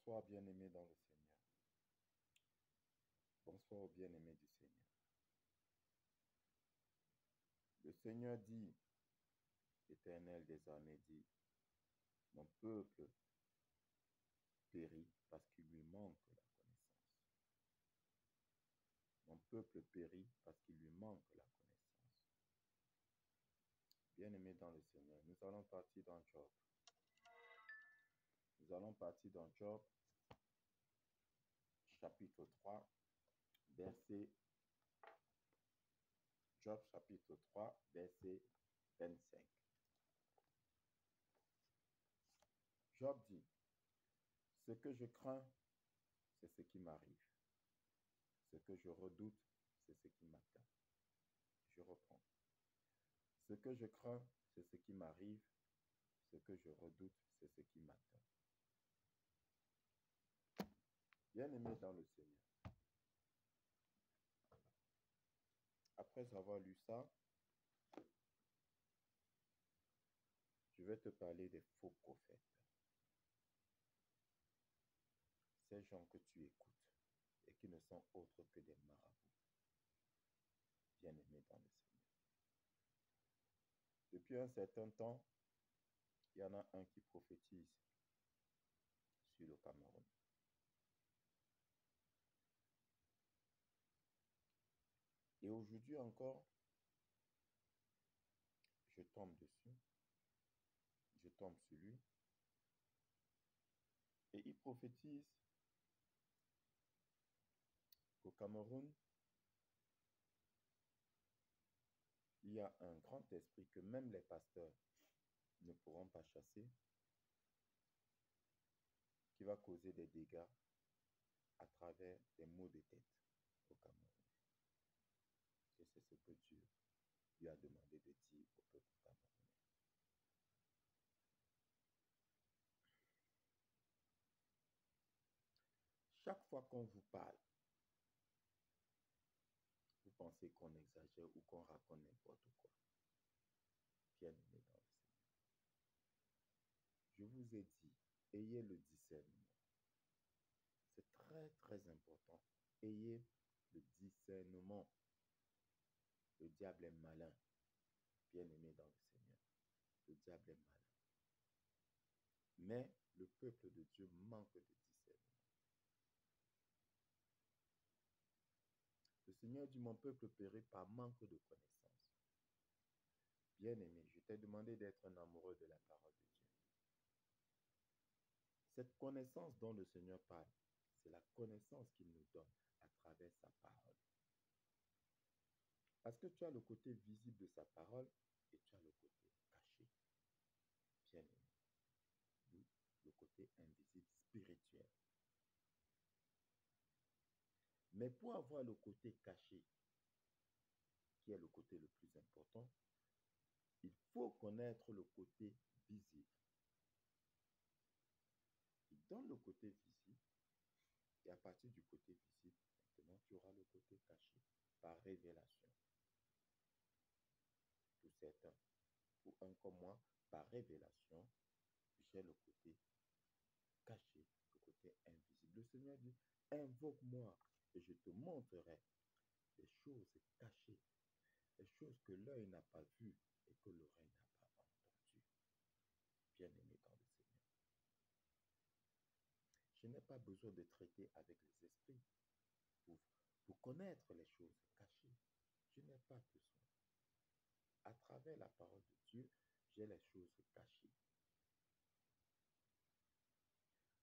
Bonsoir, bien-aimés dans le Seigneur. Bonsoir aux bien-aimés du Seigneur. Le Seigneur dit, l'Éternel des armées dit, mon peuple périt parce qu'il lui manque la connaissance. Mon peuple périt parce qu'il lui manque la connaissance. Bien-aimés dans le Seigneur, nous allons partir dans Job. Nous allons partir dans Job, chapitre 3, verset Job chapitre 3, verset 25. Job dit, ce que je crains, c'est ce qui m'arrive. Ce que je redoute, c'est ce qui m'atteint. Je reprends. Ce que je crains, c'est ce qui m'arrive. Ce que je redoute, c'est ce qui m'atteint. Bien-aimé dans le Seigneur, après avoir lu ça, je vais te parler des faux prophètes. Ces gens que tu écoutes et qui ne sont autres que des marabouts. Bien-aimé dans le Seigneur. Depuis un certain temps, il y en a un qui prophétise sur le Cameroun. Et aujourd'hui encore, je tombe dessus, je tombe sur lui, et il prophétise qu'au Cameroun, il y a un grand esprit que même les pasteurs ne pourront pas chasser, qui va causer des dégâts à travers des maux de tête au Cameroun. Et c'est ce que Dieu lui a demandé de dire au peuple camerounais. Chaque fois qu'on vous parle, vous pensez qu'on exagère ou qu'on raconte n'importe quoi. Bien-aimé dans le Seigneur. Je vous ai dit, ayez le discernement. C'est très, très important. Ayez le discernement. Le diable est malin. Bien-aimé dans le Seigneur. Le diable est malin. Mais le peuple de Dieu manque de discernement. Le Seigneur dit, mon peuple périt par manque de connaissance. Bien-aimé, je t'ai demandé d'être un amoureux de la parole de Dieu. Cette connaissance dont le Seigneur parle, c'est la connaissance qu'il nous donne à travers sa parole. Parce que tu as le côté visible de sa parole et tu as le côté caché. Bien-aimé. Le côté invisible spirituel. Mais pour avoir le côté caché, qui est le côté le plus important, il faut connaître le côté visible. Il donne le côté visible et à partir du côté visible, maintenant tu auras le côté caché par révélation. Pour certains, pour un comme moi, par révélation, j'ai le côté caché, le côté invisible. Le Seigneur dit, invoque-moi et je te montrerai les choses cachées, les choses que l'œil n'a pas vues et que l'oreille n'a pas entendues. Bien-aimé dans le Seigneur. Je n'ai pas besoin de traiter avec les esprits pour connaître les choses cachées. Je n'ai pas besoin. À travers la parole de Dieu, j'ai les choses cachées.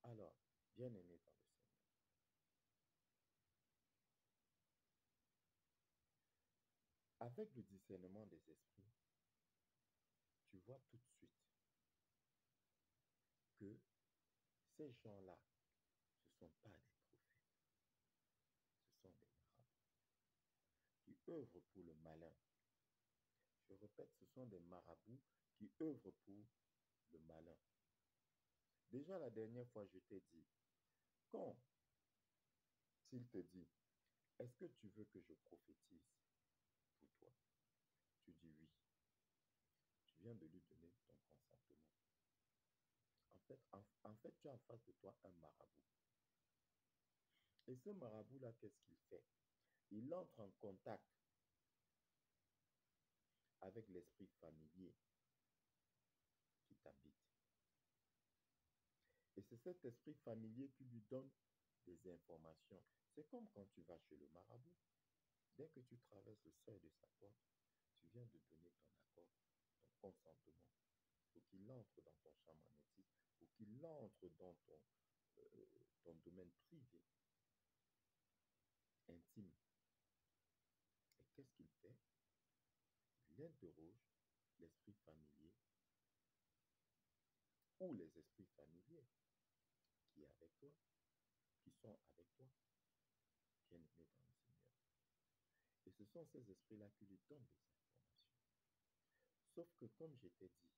Alors, bien-aimé dans le Seigneur, avec le discernement des esprits, tu vois tout de suite que ces gens-là, ce ne sont pas des prophètes, ce sont des marabouts qui œuvrent pour le malin. Je répète, ce sont des marabouts qui œuvrent pour le malin. Déjà la dernière fois, je t'ai dit, quand il te dit, est-ce que tu veux que je prophétise pour toi? Tu dis oui. Tu viens de lui donner ton consentement. En fait, en fait, tu as en face de toi un marabout. Et ce marabout-là, qu'est-ce qu'il fait? Il entre en contact avec l'esprit familier qui t'habite. Et c'est cet esprit familier qui lui donne des informations. C'est comme quand tu vas chez le marabout. Dès que tu traverses le seuil de sa porte, tu viens de donner ton accord, ton consentement, pour qu'il entre dans ton champ magnétique, pour qu'il entre dans ton domaine privé, intime. Et qu'est-ce qu'il fait? Il interroge l'esprit familier ou les esprits familiers qui est avec toi, qui sont avec toi, bien-aimés dans le Seigneur. Et ce sont ces esprits-là qui lui donnent des informations. Sauf que, comme je t'ai dit,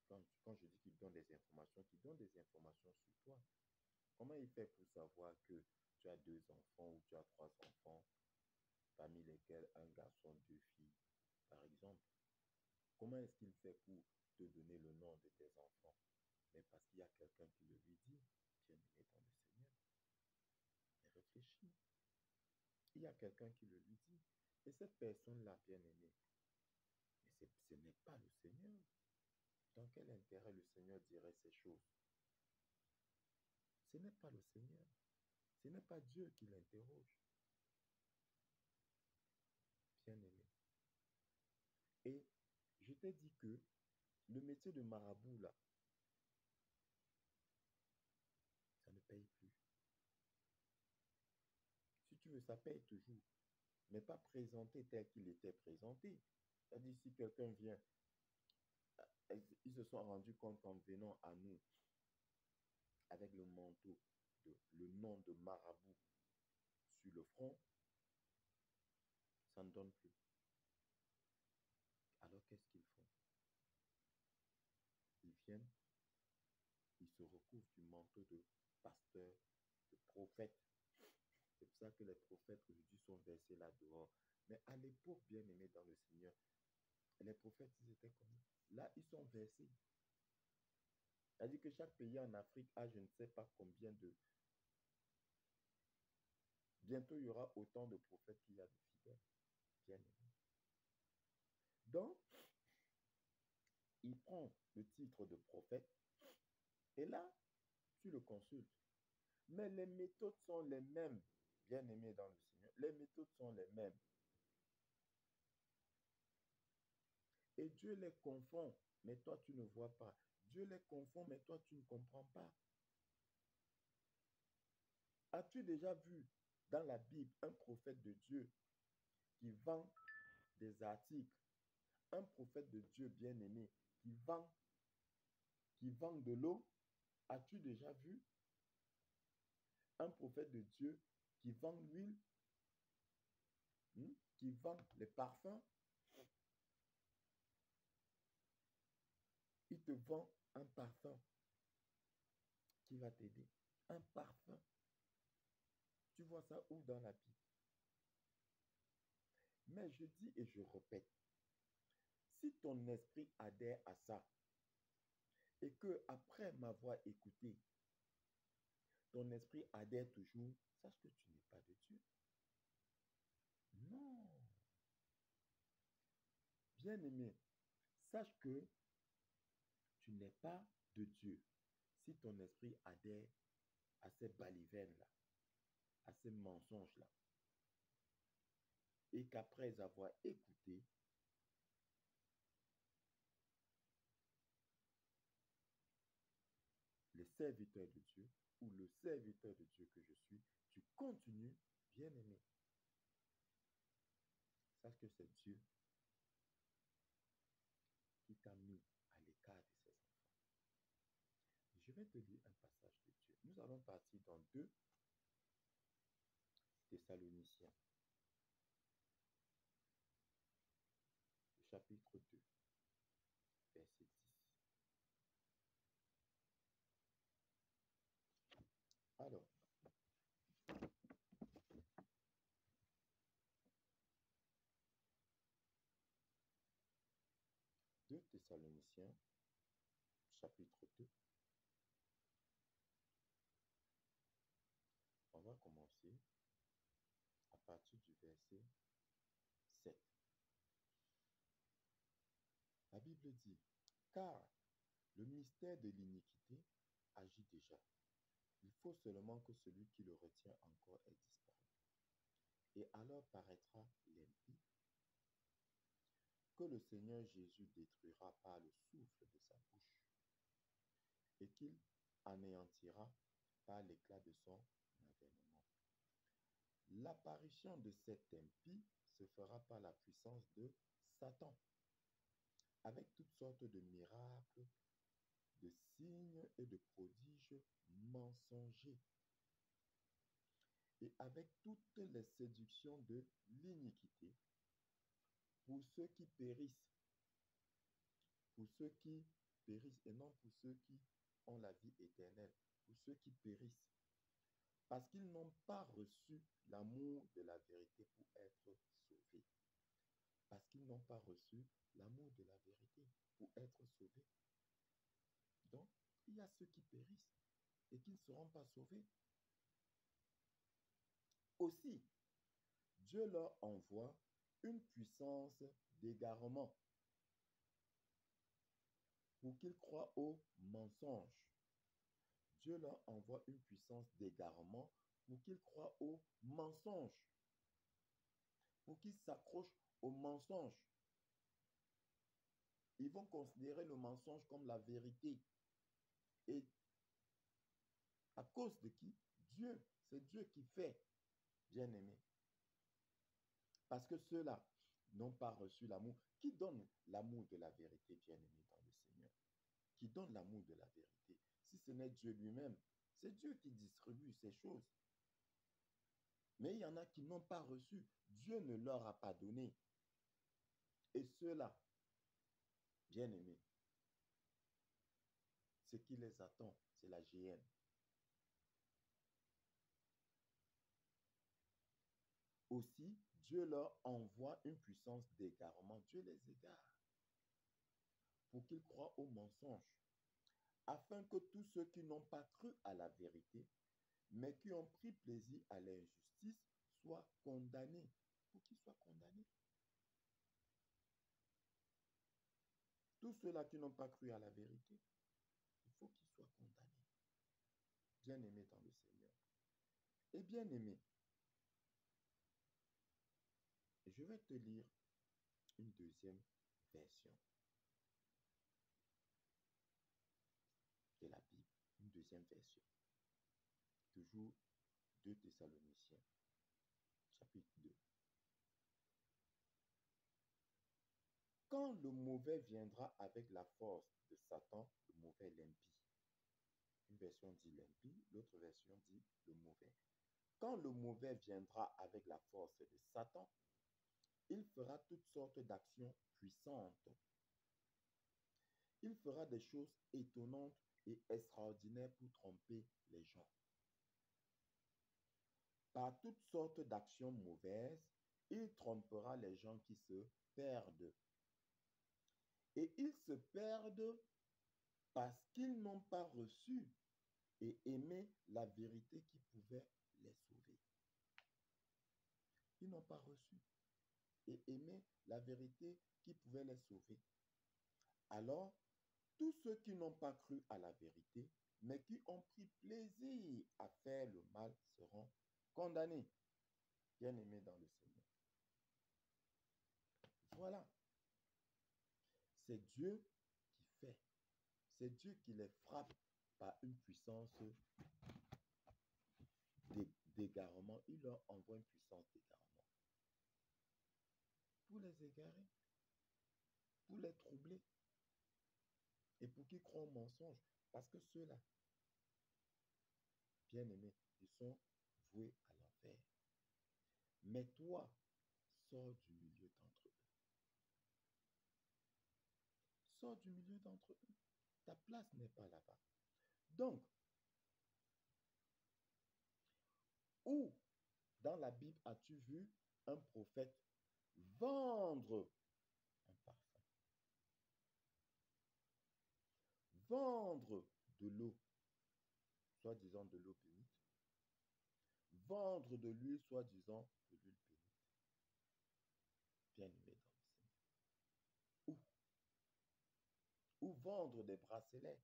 quand je dis qu'il donne des informations, qu'il donne des informations sur toi, comment il fait pour savoir que tu as 2 enfants ou tu as 3 enfants, parmi lesquels un garçon, 2 filles, par exemple? Comment est-ce qu'il fait pour te donner le nom de tes enfants? Mais parce qu'il y a quelqu'un qui le lui dit, bien-aimé dans le Seigneur. Mais réfléchis. Il y a quelqu'un qui le lui dit. Et cette personne-là, bien-aimée, mais ce n'est pas le Seigneur. Dans quel intérêt le Seigneur dirait ces choses? Ce n'est pas le Seigneur. Ce n'est pas Dieu qui l'interroge. Bien-aimé. Et je t'ai dit que le métier de marabout, là, ça ne paye plus. Si tu veux, ça paye toujours, mais pas présenté tel qu'il était présenté. C'est-à-dire, si quelqu'un vient, ils se sont rendus compte qu'en venant à nous, avec le manteau, le nom de marabout sur le front, ça ne donne plus. Alors, qu'est-ce qu'ils font? Ils viennent, ils se recouvrent du manteau de pasteur, de prophète. C'est pour ça que les prophètes aujourd'hui sont versés là dehors. Mais à l'époque, bien aimés dans le Seigneur, les prophètes, ils étaient comme là, ils sont versés. C'est-à-dire que chaque pays en Afrique a je ne sais pas combien de... Bientôt, il y aura autant de prophètes qu'il y a de fidèles, bien aimés. Donc, il prend le titre de prophète et là, tu le consultes. Mais les méthodes sont les mêmes, bien aimés dans le Seigneur. Les méthodes sont les mêmes. Et Dieu les confond, mais toi, tu ne vois pas. Dieu les confond, mais toi, tu ne comprends pas. As-tu déjà vu dans la Bible un prophète de Dieu qui vend des articles, un prophète de Dieu bien-aimé qui vend de l'eau? As-tu déjà vu un prophète de Dieu qui vend l'huile, qui vend les parfums? Il te vend un parfum qui va t'aider. Un parfum. Tu vois ça où dans la Bible? Mais je dis et je répète, si ton esprit adhère à ça et que après m'avoir écouté, ton esprit adhère toujours, sache que tu n'es pas de Dieu. Non. Bien-aimé, sache que tu n'es pas de Dieu. Si ton esprit adhère à ces balivernes-là, à ces mensonges-là, et qu'après avoir écouté, les serviteurs de Dieu ou le serviteur de Dieu que je suis, tu continues, bien-aimé. Sache que c'est Dieu qui t'a mis à l'écart de ses enfants. Je vais te lire un passage de Dieu. Nous allons partir dans 2 Thessaloniciens, chapitre 2, verset 10. Alors, 2 Thessaloniciens, chapitre 2, va commencer à partir du verset 7. La Bible dit, car le mystère de l'iniquité agit déjà. Il faut seulement que celui qui le retient encore ait disparu. Et alors paraîtra l'impie, que le Seigneur Jésus détruira par le souffle de sa bouche, et qu'il anéantira par l'éclat de son avènement. L'apparition de cet impie se fera par la puissance de Satan, avec toutes sortes de miracles, de signes et de prodiges mensongers, et avec toutes les séductions de l'iniquité, pour ceux qui périssent, et non pour ceux qui ont la vie éternelle, pour ceux qui périssent, parce qu'ils n'ont pas reçu l'amour de la vérité pour être sauvés. Parce qu'ils n'ont pas reçu l'amour de la vérité pour être sauvés. Donc, il y a ceux qui périssent et qui ne seront pas sauvés. Aussi, Dieu leur envoie une puissance d'égarement pour qu'ils croient au mensonge. Dieu leur envoie une puissance d'égarement pour qu'ils croient au mensonge, pour qu'ils s'accrochent au mensonge. Ils vont considérer le mensonge comme la vérité. Et à cause de qui? Dieu. C'est Dieu qui fait, bien-aimé. Parce que ceux-là n'ont pas reçu l'amour. Qui donne l'amour de la vérité, bien-aimé, dans le Seigneur? Qui donne l'amour de la vérité? Si ce n'est Dieu lui-même, c'est Dieu qui distribue ces choses. Mais il y en a qui n'ont pas reçu. Dieu ne leur a pas donné. Et ceux-là, bien-aimés, ce qui les attend, c'est la géhenne. Aussi, Dieu leur envoie une puissance d'égarement. Dieu les égare pour qu'ils croient au mensonge, afin que tous ceux qui n'ont pas cru à la vérité, mais qui ont pris plaisir à l'injustice, soient condamnés. Pour qu'ils soient condamnés. Tous ceux-là qui n'ont pas cru à la vérité, il faut qu'ils soient condamnés. Bien-aimés dans le Seigneur. Et bien-aimés, je vais te lire une deuxième version de la Bible, une deuxième version. Toujours 2 Thessaloniciens, chapitre 2. Quand le mauvais viendra avec la force de Satan, le mauvais, l'impie. Une version dit l'impie, l'autre version dit le mauvais. Quand le mauvais viendra avec la force de Satan, il fera toutes sortes d'actions puissantes. Il fera des choses étonnantes et extraordinaires pour tromper les gens. Par toutes sortes d'actions mauvaises, il trompera les gens qui se perdent. Et ils se perdent parce qu'ils n'ont pas reçu et aimé la vérité qui pouvait les sauver. Ils n'ont pas reçu et aimé la vérité qui pouvait les sauver. Alors, tous ceux qui n'ont pas cru à la vérité, mais qui ont pris plaisir à faire le mal, seront condamnés. Bien-aimés dans le Seigneur. Voilà. C'est Dieu qui fait. C'est Dieu qui les frappe par une puissance d'égarement. Il leur envoie une puissance d'égarement. Pour les égarer, pour les troubler. Et pour qu'ils croient au mensonge. Parce que ceux-là, bien-aimés, ils sont voués à l'enfer. Mais toi, sors du milieu d'entre eux. Sors du milieu d'entre eux. Ta place n'est pas là-bas. Donc, où dans la Bible as-tu vu un prophète vendre un parfum? Vendre de l'eau, soi-disant de l'eau bénite. vendre de l'huile, soi-disant de l'huile bénite. Bien-aimé dans le Seigneur. Ou, ou vendre des bracelets.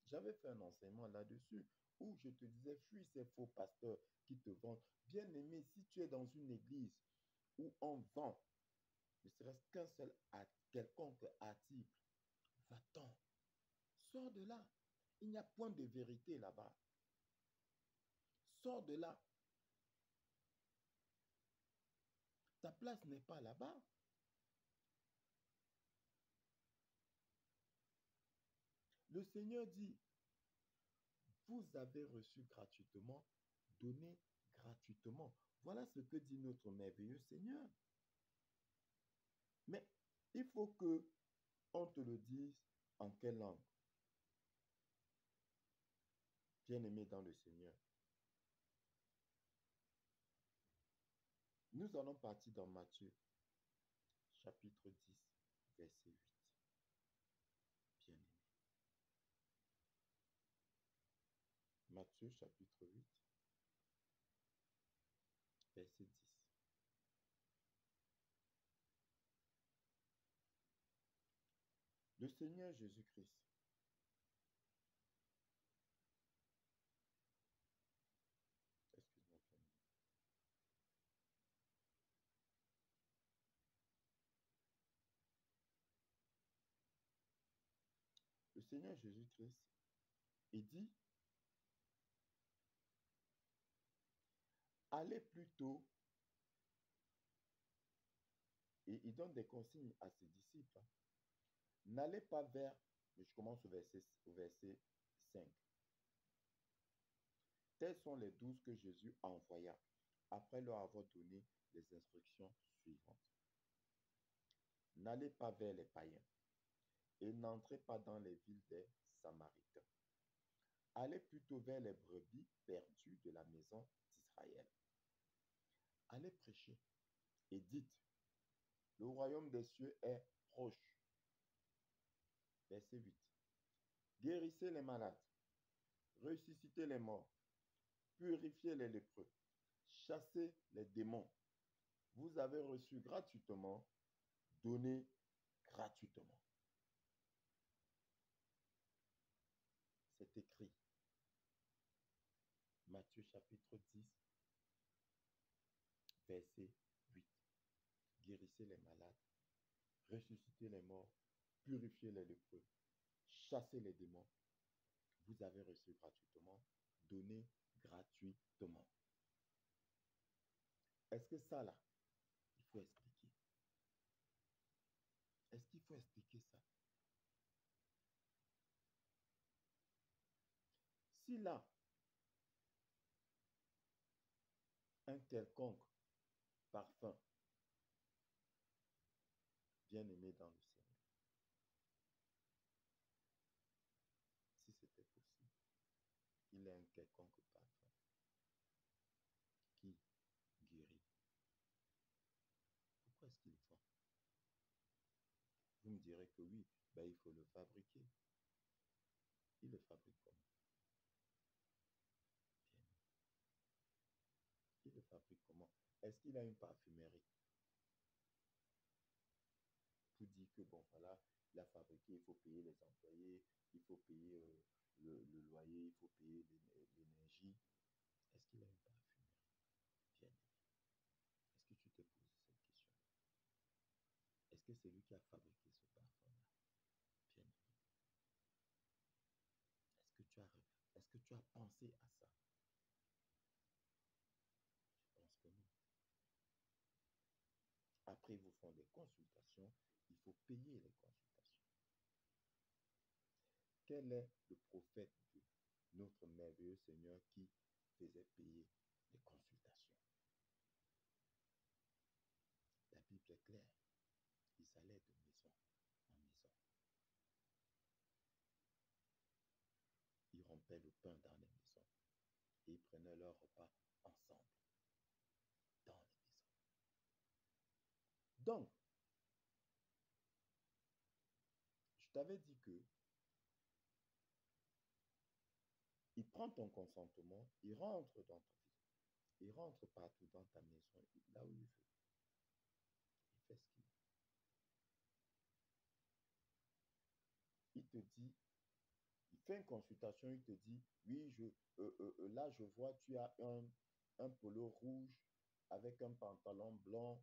J'avais fait un enseignement là-dessus où je te disais, fuis ces faux pasteurs qui te vendent. Bien-aimé, si tu es dans une église où on vend, ne serait-ce qu'un seul quelconque article, va-t'en. Sors de là. Il n'y a point de vérité là-bas. Sors de là. Ta place n'est pas là-bas. Le Seigneur dit, vous avez reçu gratuitement, donnez gratuitement. Voilà ce que dit notre merveilleux Seigneur. Mais il faut que on te le dise en quelle langue? Bien-aimé dans le Seigneur. Nous allons partir dans Matthieu, chapitre 10, verset 8. Bien-aimé. Matthieu, chapitre 8, verset 10. Le Seigneur Jésus-Christ, excuse-moi, bien-aimé. Le Seigneur Jésus-Christ, il dit, allez plutôt, et il donne des consignes à ses disciples. N'allez pas vers, je commence au verset 5. Tels sont les 12 que Jésus envoya après leur avoir donné les instructions suivantes. N'allez pas vers les païens et n'entrez pas dans les villes des Samaritains. Allez plutôt vers les brebis perdues de la maison d'Israël. Allez prêcher et dites, le royaume des cieux est proche. Verset 8. Guérissez les malades, ressuscitez les morts, purifiez les lépreux, chassez les démons. Vous avez reçu gratuitement, donnez gratuitement. C'est écrit. Matthieu chapitre 10, verset 8. Guérissez les malades, ressuscitez les morts, purifiez les lépreux, chassez les démons. Vous avez reçu gratuitement, donnez gratuitement. Est-ce que ça là, il faut expliquer? Est-ce qu'il faut expliquer ça? Si là, un quelconque parfum, bien-aimé dans le Seigneur, si c'était possible, il est un quelconque parfum qui guérit. Pourquoi est-ce qu'il vend? Vous me direz que oui, ben il faut le fabriquer. Il le fabrique comment? Bien. Il le fabrique comment? Est-ce qu'il a une parfumerie pour dire que bon, voilà, il a fabriqué, il faut payer les employés, il faut payer le loyer, il faut payer l'énergie. Est-ce qu'il a une parfumerie? Bien. Est-ce que tu te poses cette question? Est-ce que c'est lui qui a fabriqué ce parfum-là? Bien. Est-ce que tu as pensé à ça? Je pense que non. Après, ils vous font des consultations. Il faut payer les consultations. Quel est le prophète de notre merveilleux Seigneur qui faisait payer les consultations? La Bible est claire. Ils allaient de maison en maison. Ils rompaient le pain dans les maisons et ils prenaient leur repas ensemble dans les maisons. Donc, je t'avais dit que il prend ton consentement, il rentre dans ta vie. Il rentre partout dans ta maison, là où il veut. Il fait ce qu'il veut. Il te dit, il fait une consultation, il te dit, oui, là, je vois, tu as un polo rouge avec un pantalon blanc,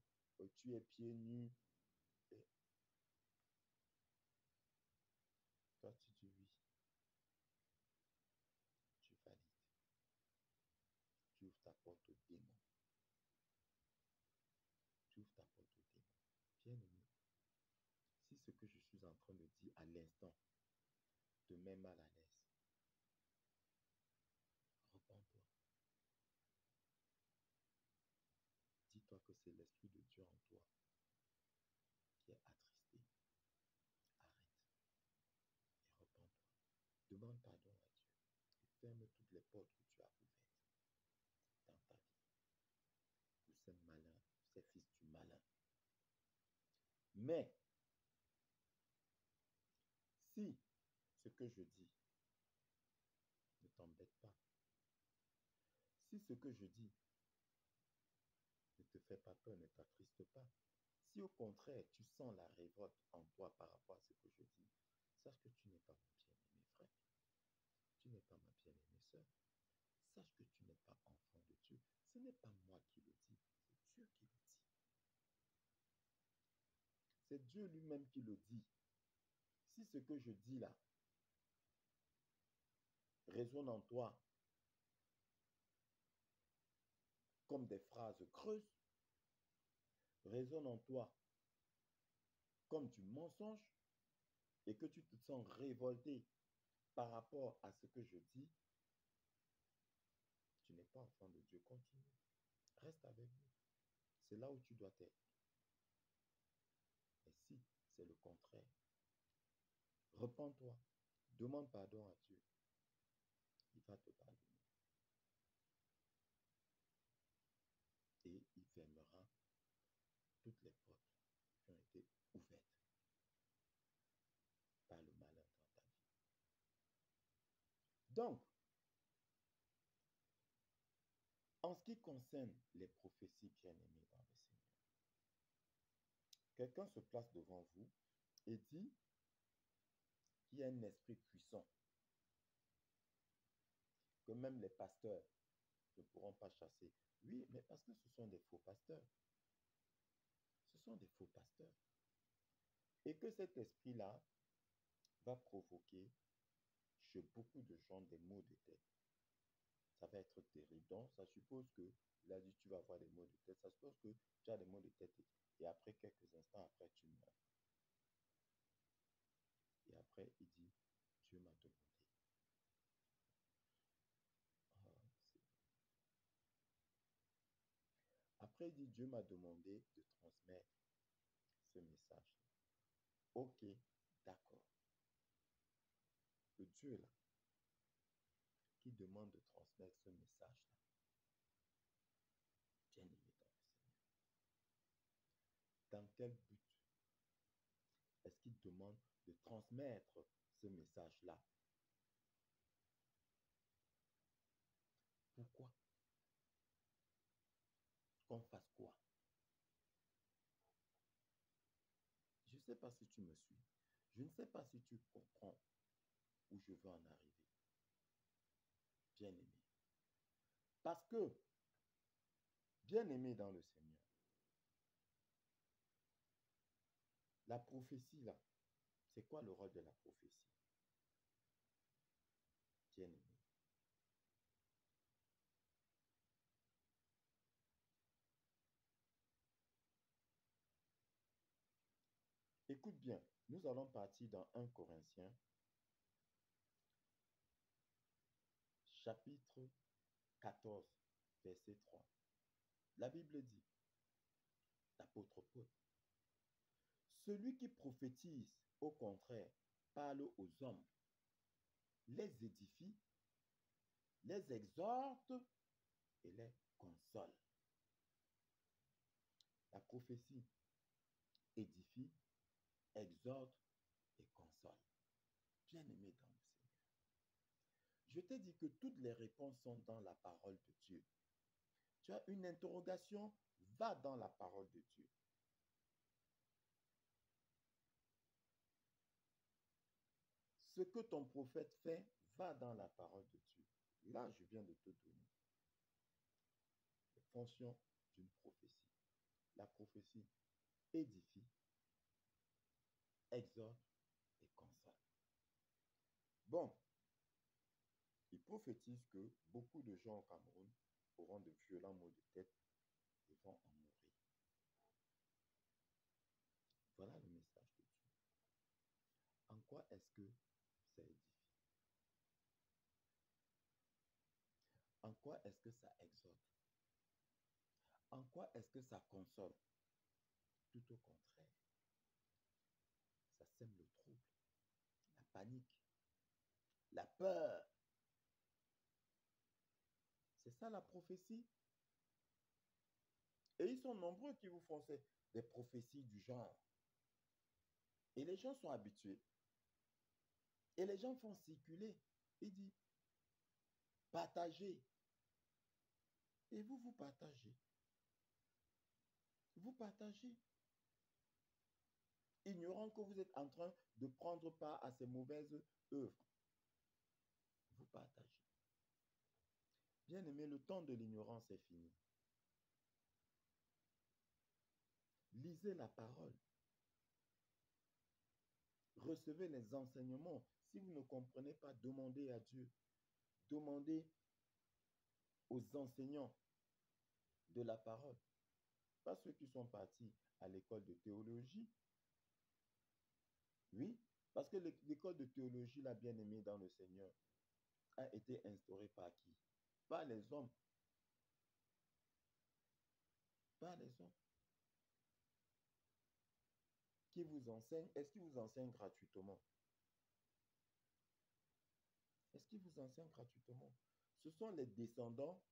tu es pieds nus. Et toi, tu dis oui, tu valides. Tu ouvres ta porte au démon. Tu ouvres ta porte au démon. Bien-aimé, si ce que je suis en train de dire à l'instant te met mal à l'aise, repens-toi. Dis-toi que c'est l'Esprit de Dieu en toi qui est attristé. Arrête et repens-toi. Demande pardon à Dieu et ferme toutes les portes que tu as ouvertes dans ta vie. Pour ces malins, ces fils du malin. Mais, si ce que je dis ne t'embête pas, si ce que je dis ne te fait pas peur, ne t'attriste pas, si au contraire tu sens la révolte en toi par rapport à ce que je dis, sache que tu n'es pas mon bien-aimé frère, tu n'es pas ma bien-aimée sœur, sache que tu n'es pas enfant de Dieu. Ce n'est pas moi qui le dis, c'est Dieu qui le dit. C'est Dieu lui-même qui le dit. Si ce que je dis là résonne en toi comme des phrases creuses, résonne en toi comme du mensonge et que tu te sens révolté par rapport à ce que je dis, tu n'es pas enfant de Dieu. Continue. Reste avec nous. C'est là où tu dois être. Et si c'est le contraire, repens-toi, demande pardon à Dieu. Il va te pardonner. Et il fermera toutes les portes qui ont été ouvertes par le malin dans ta vie. Donc, en ce qui concerne les prophéties bien-aimées dans le Seigneur, quelqu'un se place devant vous et dit qu'il y a un esprit puissant que même les pasteurs ne pourront pas chasser. Oui, mais parce que ce sont des faux pasteurs. Ce sont des faux pasteurs. Et que cet esprit-là va provoquer chez beaucoup de gens des maux de tête. Ça va être terrible. Donc, ça suppose que, il a dit, tu vas avoir des maux de tête. Ça suppose que tu as des maux de tête et après quelques instants, après, tu meurs. Et après, il dit, Dieu m'a demandé. Ah, après, il dit, Dieu m'a demandé de transmettre ce message. Ok, d'accord. Le Dieu là, qui demande de transmettre ce message-là, bien aimé dans le Seigneur, dans quel but est-ce qu'il demande de transmettre ce message-là? Pourquoi? Qu'on fasse quoi? Je ne sais pas si tu me suis. Je ne sais pas si tu comprends où je veux en arriver. Bien aimé. Parce que, bien aimé dans le Seigneur, la prophétie là, c'est quoi le rôle de la prophétie? Bien aimé. Écoute bien, nous allons partir dans 1 Corinthiens, chapitre 14, verset 3. La Bible dit, l'apôtre Paul, celui qui prophétise, au contraire, parle aux hommes, les édifie, les exhorte et les console. La prophétie édifie, exhorte et console. Bien-aimé dans le Seigneur. Je t'ai dit que toutes les réponses sont dans la parole de Dieu. Tu as une interrogation, va dans la parole de Dieu. Ce que ton prophète fait, va dans la parole de Dieu. Là, je viens de te donner les fonctions d'une prophétie. La prophétie édifie, exhorte et console. Bon, il prophétise que beaucoup de gens au Cameroun auront de violents maux de tête et vont en mourir. Voilà le message de Dieu. En quoi est-ce que ça édifie? En quoi est-ce que ça exhorte? En quoi est-ce que ça console? Tout au contraire. Ça sème le trouble, la panique, la peur. C'est ça la prophétie. Et ils sont nombreux qui vous font des prophéties du genre. Et les gens sont habitués. Et les gens font circuler. Il dit, partagez. Et vous, vous partagez. Vous partagez. Ignorant que vous êtes en train de prendre part à ces mauvaises œuvres. Vous partagez. Bien aimé, le temps de l'ignorance est fini. Lisez la parole. Recevez les enseignements. Si vous ne comprenez pas, demandez à Dieu. Demandez aux enseignants de la parole. Pas ceux qui sont partis à l'école de théologie. Oui, parce que l'école de théologie, la bien-aimée dans le Seigneur, a été instaurée par qui? Par les hommes. Par les hommes. Qui vous enseignent? Est-ce qu'ils vous enseignent gratuitement? Est-ce qu'ils vous enseignent gratuitement? Ce sont les descendants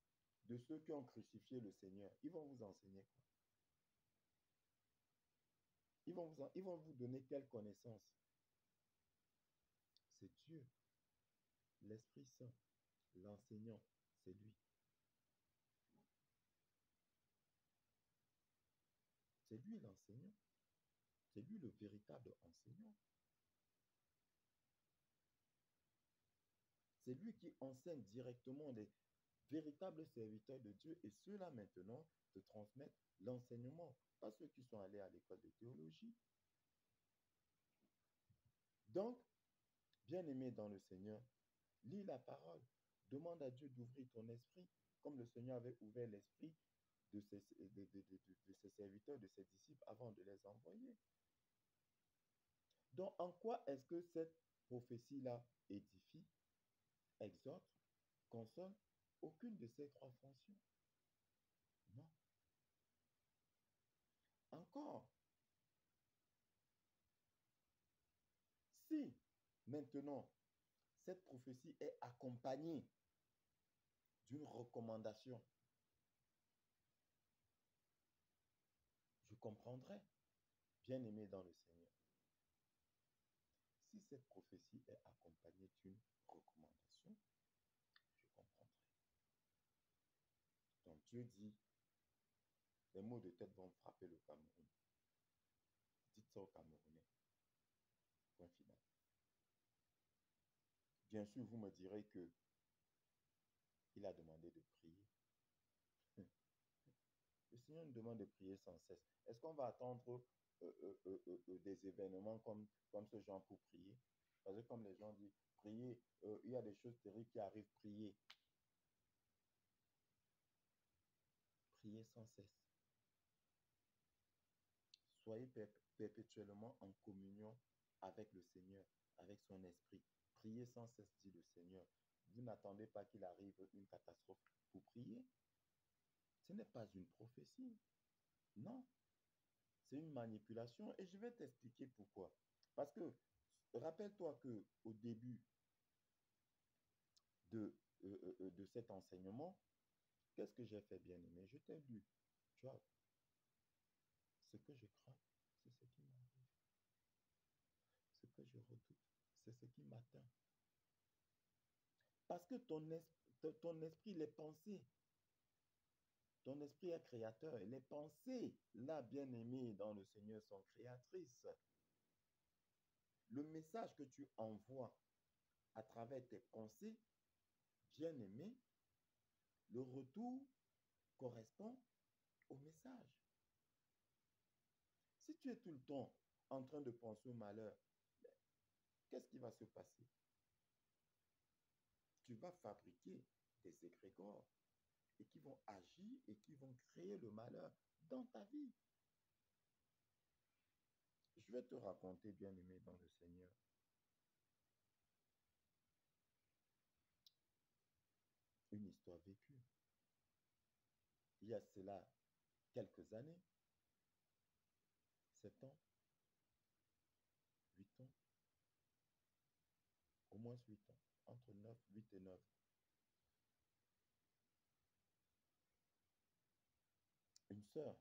de ceux qui ont crucifié le Seigneur. Ils vont vous enseigner quoi? Ils vont vous donner quelle connaissance? C'est Dieu, l'Esprit Saint, l'enseignant, c'est lui. C'est lui l'enseignant. C'est lui le véritable enseignant. C'est lui qui enseigne directement les véritables serviteurs de Dieu et ceux-là maintenant te transmettent l'enseignement, pas ceux qui sont allés à l'école de théologie. Donc, bien-aimé dans le Seigneur, lis la parole, demande à Dieu d'ouvrir ton esprit, comme le Seigneur avait ouvert l'esprit de ses serviteurs, de ses disciples avant de les envoyer. Donc, en quoi est-ce que cette prophétie-là édifie, exhorte, console? Aucune de ces trois fonctions. Non. Encore, si maintenant cette prophétie est accompagnée d'une recommandation, je comprendrai, bien aimé dans le Seigneur. Si cette prophétie est accompagnée d'une recommandation, je comprendrai. Donc Dieu dit, les maux de tête vont frapper le Cameroun. Dites ça aux Camerounais. Point final. Bien sûr, vous me direz que il a demandé de prier. Le Seigneur nous demande de prier sans cesse. Est-ce qu'on va attendre des événements comme ce genre pour prier? Parce que comme les gens disent, prier, il y a des choses terribles qui arrivent, prier. Priez sans cesse. Soyez perpétuellement en communion avec le Seigneur, avec son esprit. Priez sans cesse, dit le Seigneur. Vous n'attendez pas qu'il arrive une catastrophe pour prier. Ce n'est pas une prophétie. Non, c'est une manipulation et je vais t'expliquer pourquoi. Parce que rappelle-toi que au début de cet enseignement, qu'est-ce que j'ai fait, bien-aimé? Je t'ai lu. Tu vois, ce que je crains, c'est ce qui m'arrive. Ce que je redoute, c'est ce qui m'atteint. Parce que ton esprit, les pensées Ton esprit est créateur et les pensées, là, bien-aimé dans le Seigneur, sont créatrices. Le message que tu envoies à travers tes pensées, bien-aimé, le retour correspond au message. Si tu es tout le temps en train de penser au malheur, qu'est-ce qui va se passer? Tu vas fabriquer des égrégores et qui vont agir et qui vont créer le malheur dans ta vie. Je vais te raconter, bien-aimé dans le Seigneur, une histoire vécue. Il y a cela quelques années, 7 ans, 8 ans, au moins 8 ans, entre 9, 8 et 9. Une sœur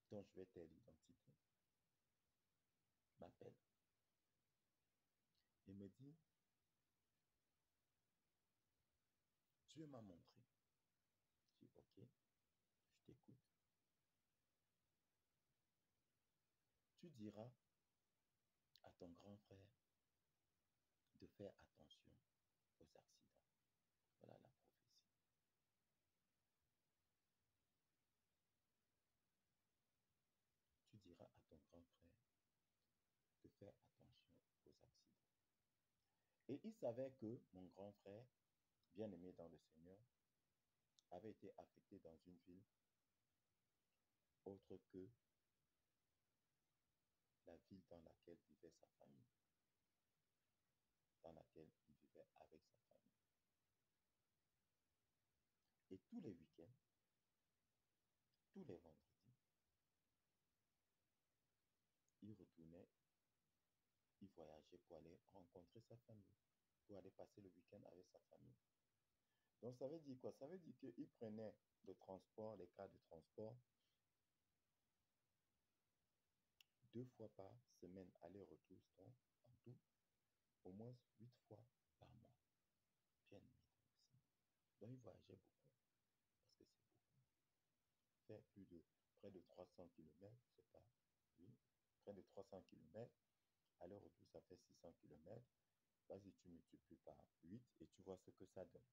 dont je vais taire l'identité m'appelle et me dit, Dieu m'a montré. Je dis, ok, je t'écoute. Tu diras à ton grand frère de faire attention aux accidents. Voilà la prophétie. Tu diras à ton grand frère de faire attention aux accidents. Et il savait que mon grand frère, bien-aimé dans le Seigneur, avait été affecté dans une ville autre que la ville dans laquelle vivait sa famille, dans laquelle il vivait avec sa famille. Et tous les week-ends, tous les vendredis, il retournait, il voyageait pour aller rencontrer sa famille, pour aller passer le week-end avec sa famille. Donc ça veut dire quoi? Ça veut dire qu'il prenait le transport, les cas de transport, 2 fois par semaine, aller-retour, en tout, au moins 8 fois par mois. Bien aimé dans le Seigneur. Donc il voyageait beaucoup, parce que c'est beaucoup. Faire près de 300 km, c'est pas, oui, près de 300 km, aller-retour, ça fait 600 km. Vas-y, tu multiplies par 8 et tu vois ce que ça donne.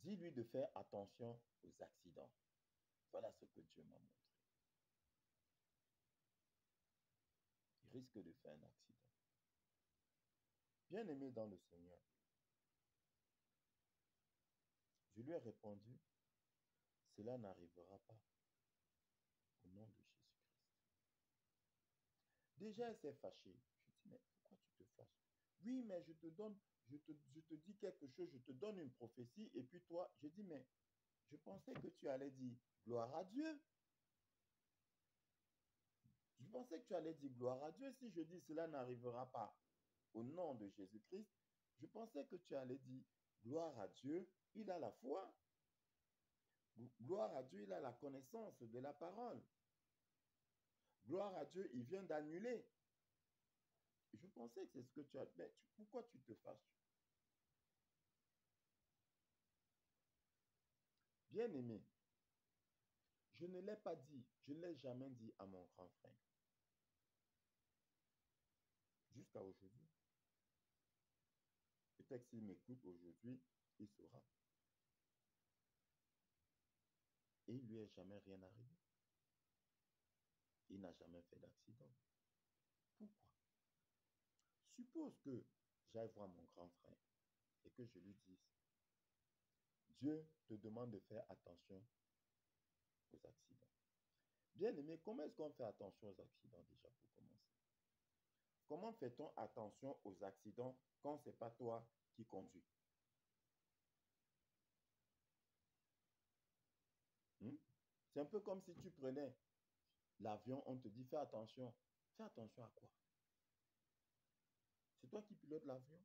Dis-lui de faire attention aux accidents. Voilà ce que Dieu m'a montré. Il risque de faire un accident. Bien-aimé dans le Seigneur, je lui ai répondu, cela n'arrivera pas au nom de Jésus-Christ. Déjà, elle s'est fâchée. Je dis, mais pourquoi tu te fâches? Oui, mais je te dis quelque chose, je te donne une prophétie, et puis toi, je dis, mais je pensais que tu allais dire gloire à Dieu. Je pensais que tu allais dire gloire à Dieu. Si je dis cela n'arrivera pas au nom de Jésus-Christ, je pensais que tu allais dire gloire à Dieu, il a la foi. Gloire à Dieu, il a la connaissance de la parole. Gloire à Dieu, il vient d'annuler. Je pensais que c'est ce que tu as. Mais pourquoi tu te fâches? Bien-aimé, je ne l'ai pas dit, je ne l'ai jamais dit à mon grand frère. Jusqu'à aujourd'hui. Peut-être s'il m'écoute aujourd'hui, il saura. Et il ne lui est jamais rien arrivé. Il n'a jamais fait d'accident. Pourquoi? Suppose que j'aille voir mon grand frère et que je lui dise, Dieu te demande de faire attention aux accidents. Bien-aimé, comment est-ce qu'on fait attention aux accidents déjà pour commencer? Comment fait-on attention aux accidents quand ce n'est pas toi qui conduis? C'est un peu comme si tu prenais l'avion, on te dit fais attention. Fais attention à quoi? C'est toi qui pilotes l'avion.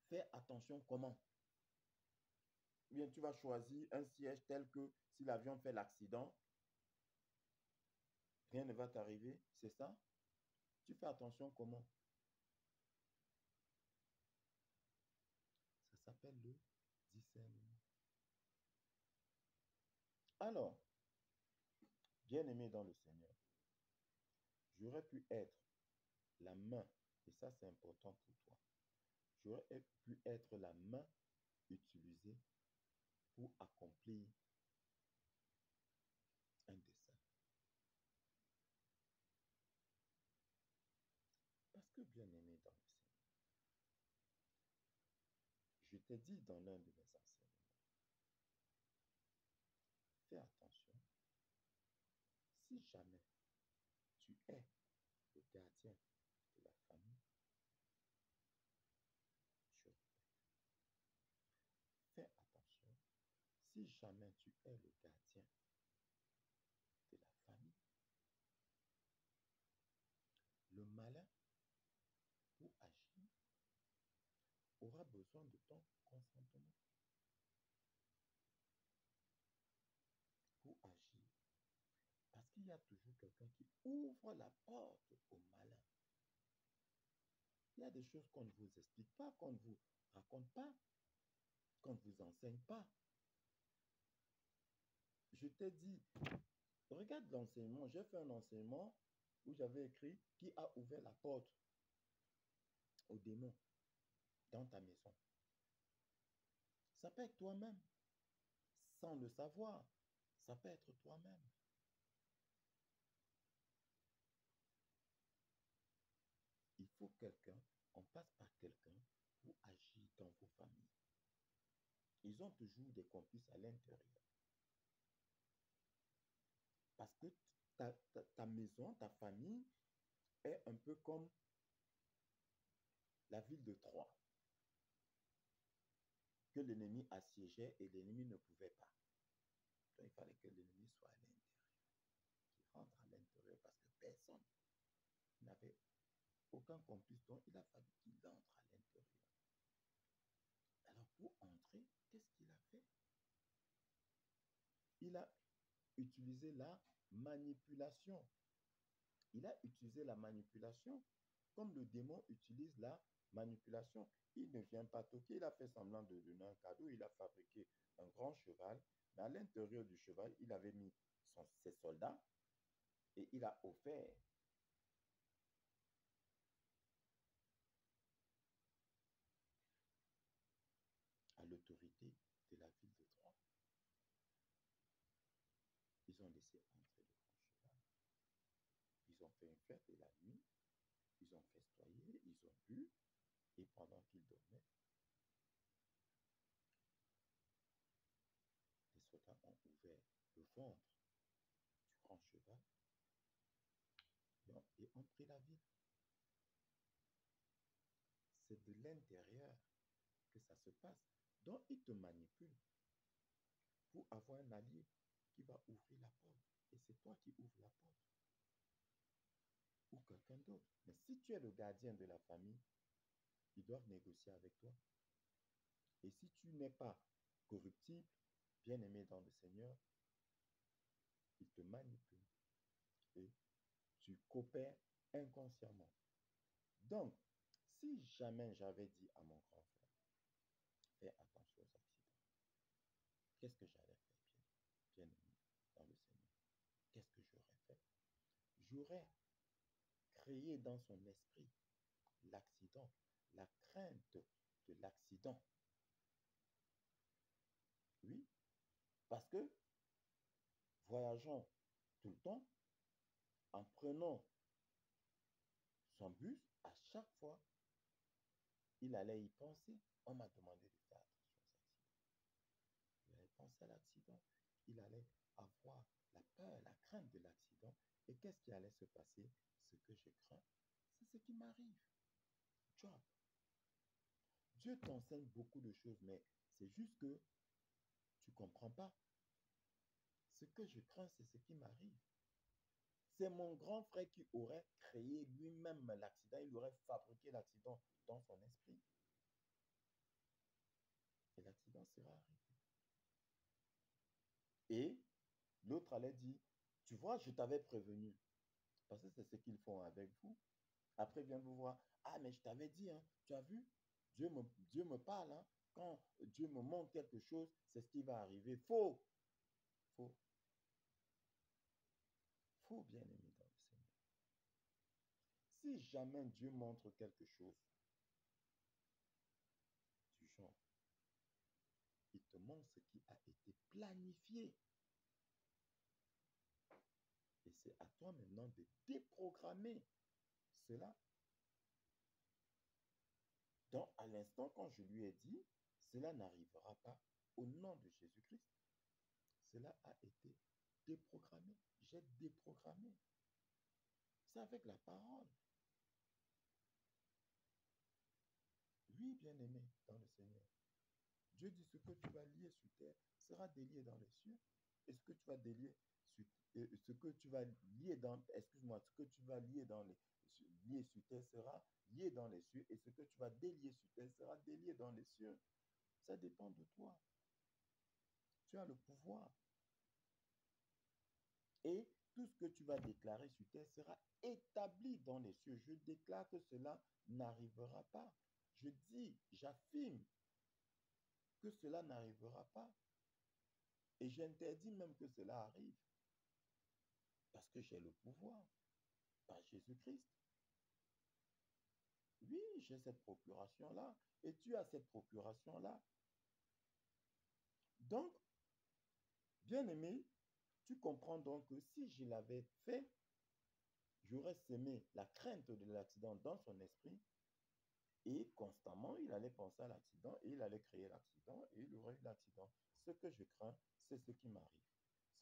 Fais attention comment? Ou bien tu vas choisir un siège tel que si l'avion fait l'accident, rien ne va t'arriver. C'est ça? Tu fais attention comment? Ça s'appelle le discernement. Alors, bien-aimé dans le Seigneur, j'aurais pu être la main, et ça c'est important pour toi, j'aurais pu être la main utilisée pour accomplir un dessein. Parce que, bien-aimé dans le Seigneur, je t'ai dit dans l'un de mes enseignements, fais attention, si jamais tu es le gardien de la famille, je répète, fais attention, si jamais tu es le gardien de la famille, le malin, pour agir, aura besoin de ton consentement. Pour agir. Parce qu'il y a toujours quelqu'un qui ouvre la porte au malin. Il y a des choses qu'on ne vous explique pas, qu'on ne vous raconte pas, qu'on ne vous enseigne pas. Je t'ai dit, regarde l'enseignement, j'ai fait un enseignement où j'avais écrit qui a ouvert la porte aux démons dans ta maison. Ça peut être toi-même, sans le savoir. Ça peut être toi-même. Il faut quelqu'un, on passe par quelqu'un pour agir dans vos familles. Ils ont toujours des complices à l'intérieur. Parce que ta maison, ta famille est un peu comme la ville de Troie, que l'ennemi assiégeait et l'ennemi ne pouvait pas. Donc il fallait que l'ennemi soit à l'intérieur, qu'il rentre à l'intérieur parce que personne n'avait aucun complice, donc il a fallu qu'il entre à l'intérieur. Alors pour entrer, qu'est-ce qu'il a fait? Il a utilisé la manipulation. Il a utilisé la manipulation comme le démon utilise la manipulation. Il ne vient pas toquer, il a fait semblant de donner un cadeau, il a fabriqué un grand cheval, mais à l'intérieur du cheval, il avait mis ses soldats et il a offert à l'autorité de la ville de Troie. Ils ont laissé entrer le grand cheval. Ils ont fait une fête et la nuit, ils ont festoyé, ils ont bu, et pendant qu'ils dormaient, les soldats ont ouvert le ventre du grand cheval et ont pris la ville. C'est de l'intérieur que ça se passe. Donc, ils te manipulent pour avoir un allié qui va ouvrir la porte. Et c'est toi qui ouvres la porte. Ou quelqu'un d'autre. Mais si tu es le gardien de la famille, ils doivent négocier avec toi. Et si tu n'es pas corruptible, bien aimé dans le Seigneur, ils te manipulent. Et tu coopères inconsciemment. Donc, si jamais j'avais dit à mon grand frère, fais attention aux accidents, qu'est-ce que j'allais faire, bien aimé dans le Seigneur? Qu'est-ce que j'aurais fait? J'aurais créé dans son esprit l'accident, la crainte de l'accident. Oui, parce que voyageant tout le temps, en prenant son bus, à chaque fois, il allait y penser. On m'a demandé de faire attention aux accidents. Il allait penser à l'accident. Il allait avoir la peur, la crainte de l'accident. Et qu'est-ce qui allait se passer? Ce que je crains, c'est ce qui m'arrive. Job. Dieu t'enseigne beaucoup de choses, mais c'est juste que tu ne comprends pas. Ce que je crains, c'est ce qui m'arrive. C'est mon grand frère qui aurait créé lui-même l'accident. Il aurait fabriqué l'accident dans son esprit. Et l'accident sera arrivé. Et l'autre allait dire, tu vois, je t'avais prévenu. Parce que c'est ce qu'ils font avec vous. Après, ils viennent vous voir. Ah, mais je t'avais dit, hein, tu as vu, Dieu me parle. Hein. quand Dieu me montre quelque chose, c'est ce qui va arriver. Faux. Faux. Faux, bien-aimé dans le Seigneur. Si jamais Dieu montre quelque chose du genre, il te montre ce qui a été planifié. Et c'est à toi maintenant de déprogrammer cela. Donc, à l'instant, quand je lui ai dit, cela n'arrivera pas au nom de Jésus-Christ, cela a été déprogrammé. J'ai déprogrammé. C'est avec la parole. Oui, bien-aimé dans le Seigneur. Dieu dit ce que tu vas lier sur terre sera délié dans les cieux. Et ce que tu vas délier sur, ce que tu vas lier dans, excuse-moi, ce que tu vas lier dans les lié sur terre sera lié dans les cieux. Et ce que tu vas délier sur terre sera délié dans les cieux. Ça dépend de toi. Tu as le pouvoir. Et tout ce que tu vas déclarer sur terre sera établi dans les cieux. Je déclare que cela n'arrivera pas. Je dis, j'affirme que cela n'arrivera pas. Et j'interdis même que cela arrive. Parce que j'ai le pouvoir. Par Jésus-Christ. Oui, j'ai cette procuration-là. Et tu as cette procuration-là. Donc, bien-aimé, tu comprends donc que si je l'avais fait, j'aurais semé la crainte de l'accident dans son esprit. Et constamment, il allait penser à l'accident et il allait créer l'accident et il aurait eu l'accident. Ce que je crains, c'est ce qui m'arrive.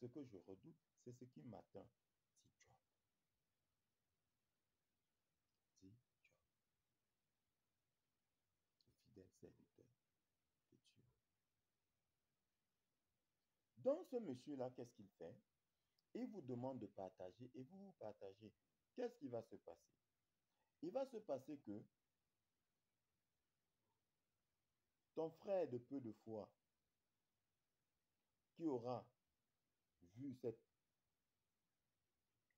Ce que je redoute, c'est ce qui m'atteint. Dit Job. Dit Job. Le fidèle serviteur de Dieu. Donc, ce monsieur-là, qu'est-ce qu'il fait? Il vous demande de partager et vous partagez. Qu'est-ce qui va se passer? Il va se passer que ton frère de peu de foi qui aura vu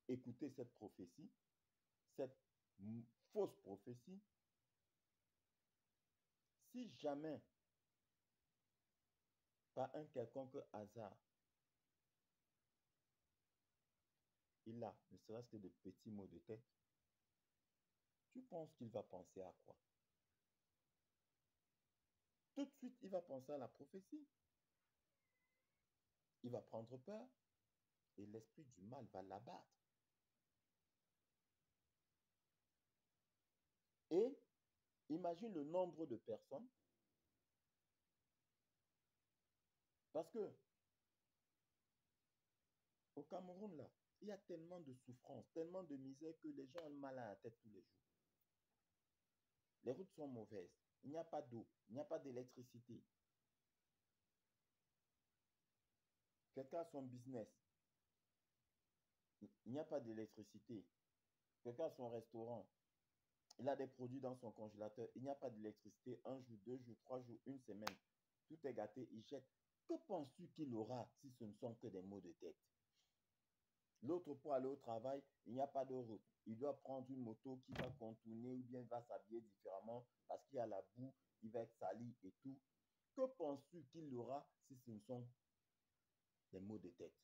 écouté cette prophétie, cette fausse prophétie, si jamais, par un quelconque hasard, il a ne serait-ce que de petits maux de tête, tu penses qu'il va penser à quoi? Tout de suite, il va penser à la prophétie. Il va prendre peur et l'esprit du mal va l'abattre. Et imagine le nombre de personnes, parce que au Cameroun, là, il y a tellement de souffrance, tellement de misère que les gens ont mal à la tête tous les jours. Les routes sont mauvaises, il n'y a pas d'eau, il n'y a pas d'électricité. Quelqu'un a son business, il n'y a pas d'électricité. Quelqu'un a son restaurant, il a des produits dans son congélateur, il n'y a pas d'électricité, un jour, 2 jours, 3 jours, une semaine. Tout est gâté, il jette. Que penses-tu qu'il aura si ce ne sont que des maux de tête? L'autre, pour aller au travail, il n'y a pas de route. Il doit prendre une moto qui va contourner ou bien va s'habiller différemment parce qu'il y a la boue, il va être sali et tout. Que penses-tu qu'il aura si ce ne sont des maux de tête?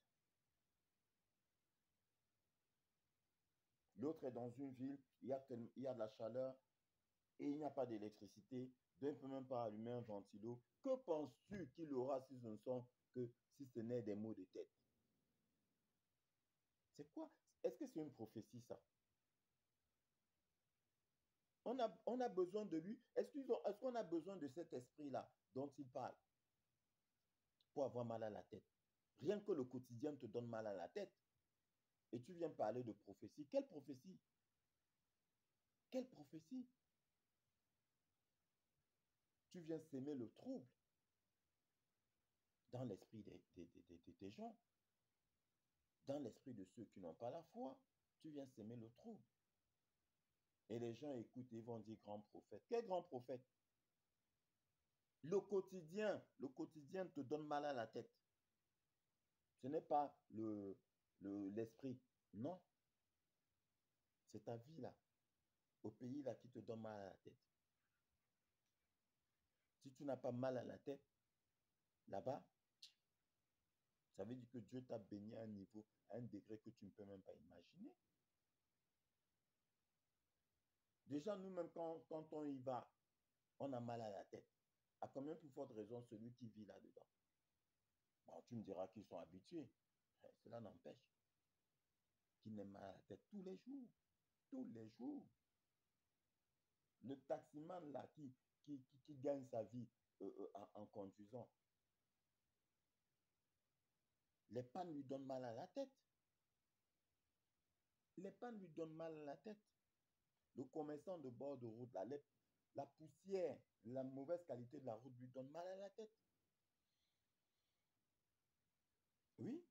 L'autre est dans une ville, il y a de la chaleur et il n'y a pas d'électricité. Donc, il ne peut même pas allumer un ventilo. Que penses-tu qu'il aura si ce ne sont que si ce n'est des maux de tête? C'est quoi? Est-ce que c'est une prophétie, ça? On a besoin de lui. Est-ce qu'on a besoin de cet esprit-là dont il parle pour avoir mal à la tête? Rien que le quotidien te donne mal à la tête. Et tu viens parler de prophétie. Quelle prophétie? Quelle prophétie? Tu viens s'aimer le trouble dans l'esprit des gens, dans l'esprit de ceux qui n'ont pas la foi. Tu viens s'aimer le trouble. Et les gens écoutent et vont dire grand prophète. Quel grand prophète? Le quotidien te donne mal à la tête. Ce n'est pas l'esprit. Non. C'est ta vie là, au pays là qui te donne mal à la tête. tu n'as pas mal à la tête, là-bas, ça veut dire que Dieu t'a béni à un niveau, à un degré que tu ne peux même pas imaginer. Déjà, nous-mêmes, quand on y va, on a mal à la tête. À combien plus forte raison celui qui vit là-dedans? Bon, tu me diras qu'ils sont habitués. Cela n'empêche qu'ils n'aient mal à la tête tous les jours. Tous les jours. Le taximan là qui gagne sa vie en conduisant, les pannes lui donnent mal à la tête. Les pannes lui donnent mal à la tête. Le commerçant de bord de route, là, la poussière, la mauvaise qualité de la route lui donne mal à la tête. Oui,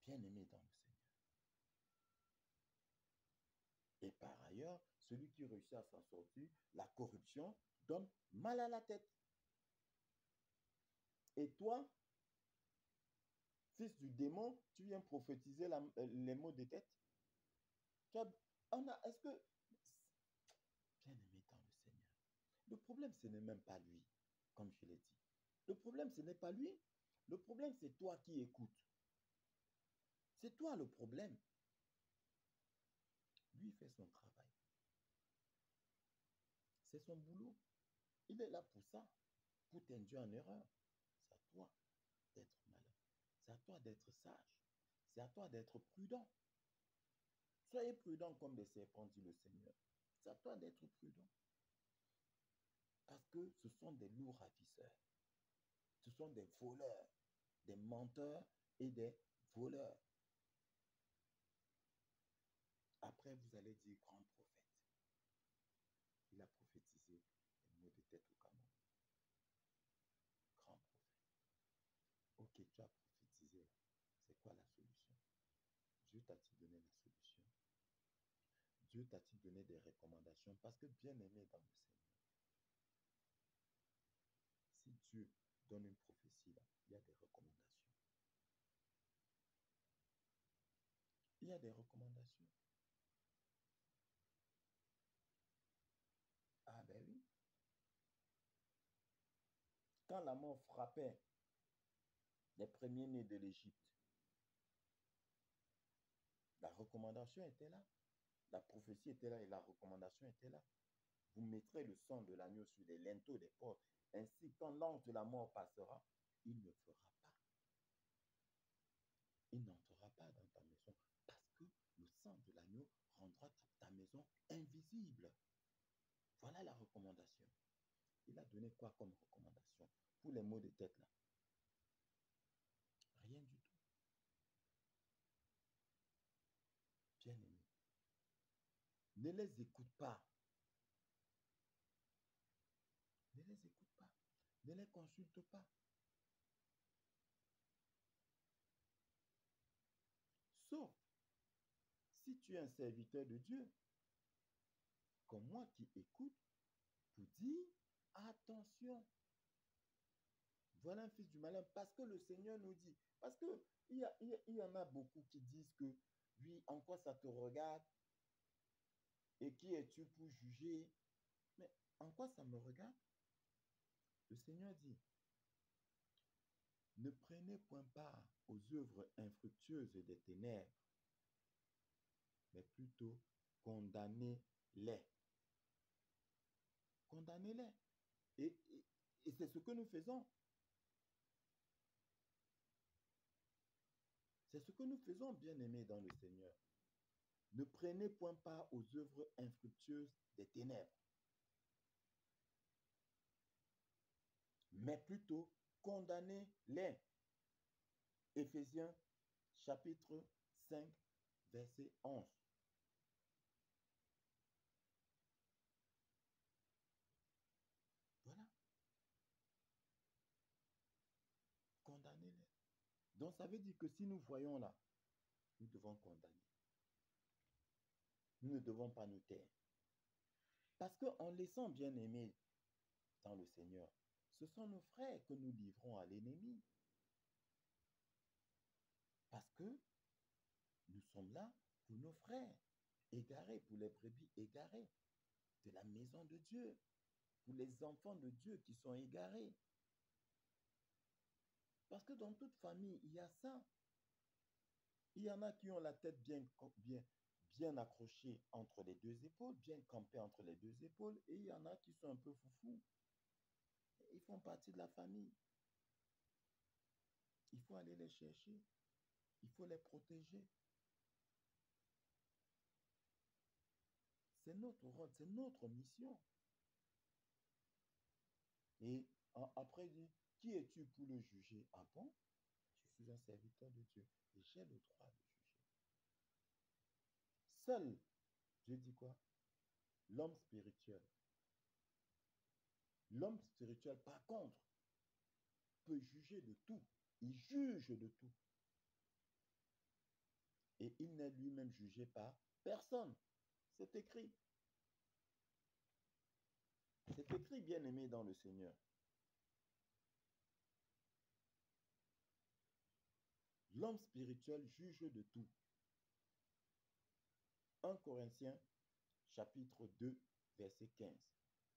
bien aimé dans le Seigneur. Et par ailleurs, celui qui réussit à s'en sortir, la corruption donne mal à la tête. Et toi, fils du démon, tu viens prophétiser les maux de tête. Est-ce que, bien aimé dans le Seigneur, le problème, ce n'est même pas lui, comme je l'ai dit. Le problème, ce n'est pas lui. Le problème, c'est toi qui écoutes. C'est toi le problème. Lui, il fait son travail. C'est son boulot. Il est là pour ça, pour t'induire en erreur. C'est à toi d'être malin. C'est à toi d'être sage. C'est à toi d'être prudent. Soyez prudents comme des serpents, dit le Seigneur. C'est à toi d'être prudent. Parce que ce sont des loups ravisseurs. Ce sont des voleurs, des menteurs et des voleurs. Après, vous allez dire grand prophète. Il a prophétisé les maux de tête au Cameroun. Grand prophète. Ok, tu as prophétisé. C'est quoi la solution? Dieu t'a-t-il donné la solution? Dieu t'a-t-il donné des recommandations? Parce que bien aimé dans le Seigneur, si Dieu donne une prophétie, là, il y a des recommandations. Il y a des recommandations. Ah ben oui. Quand la mort frappait les premiers-nés de l'Égypte, la recommandation était là. La prophétie était là et la recommandation était là. Vous mettrez le sang de l'agneau sur les linteaux des portes. Ainsi, quand l'ange de la mort passera, il ne fera pas. Il n'entrera pas dans ta maison parce que le sang de l'agneau rendra ta maison invisible. Voilà la recommandation. Il a donné quoi comme recommandation pour les maux de tête là? Rien du tout. Bien aimé. Ne les écoute pas. Ne les écoute pas. Ne les consulte pas. Sauf si tu es un serviteur de Dieu, comme moi qui écoute, pour dire attention. Voilà un fils du malin parce que le Seigneur nous dit. Parce qu'il y en a beaucoup qui disent que, oui, en quoi ça te regarde? Et qui es-tu pour juger? Mais en quoi ça me regarde? Le Seigneur dit, ne prenez point part aux œuvres infructueuses des ténèbres, mais plutôt condamnez-les. Condamnez-les. Et c'est ce que nous faisons. C'est ce que nous faisons, bien-aimés dans le Seigneur. Ne prenez point part aux œuvres infructueuses des ténèbres, mais plutôt condamnez-les. Éphésiens chapitre 5, verset 11. Voilà. Condamnez-les. Donc ça veut dire que si nous voyons là, nous devons condamner. Nous ne devons pas nous taire. Parce qu'en laissant bien aimer dans le Seigneur, ce sont nos frères que nous livrons à l'ennemi. Parce que nous sommes là pour nos frères, égarés, pour les brebis égarés de la maison de Dieu. pour les enfants de Dieu qui sont égarés. Parce que dans toute famille, il y a ça. Il y en a qui ont la tête bien accrochée entre les deux épaules, bien campée entre les deux épaules, et il y en a qui sont un peu foufous. Ils font partie de la famille. Il faut aller les chercher. Il faut les protéger. C'est notre rôle, c'est notre mission. Et après, il dit, qui es-tu pour le juger? Ah bon? Je suis un serviteur de Dieu et j'ai le droit de juger. Seul, Dieu dit quoi? L'homme spirituel. L'homme spirituel, par contre, peut juger de tout. Il juge de tout. Et il n'est lui-même jugé par personne. C'est écrit. C'est écrit, bien-aimé dans le Seigneur. L'homme spirituel juge de tout. 1 Corinthiens, chapitre 2, verset 15.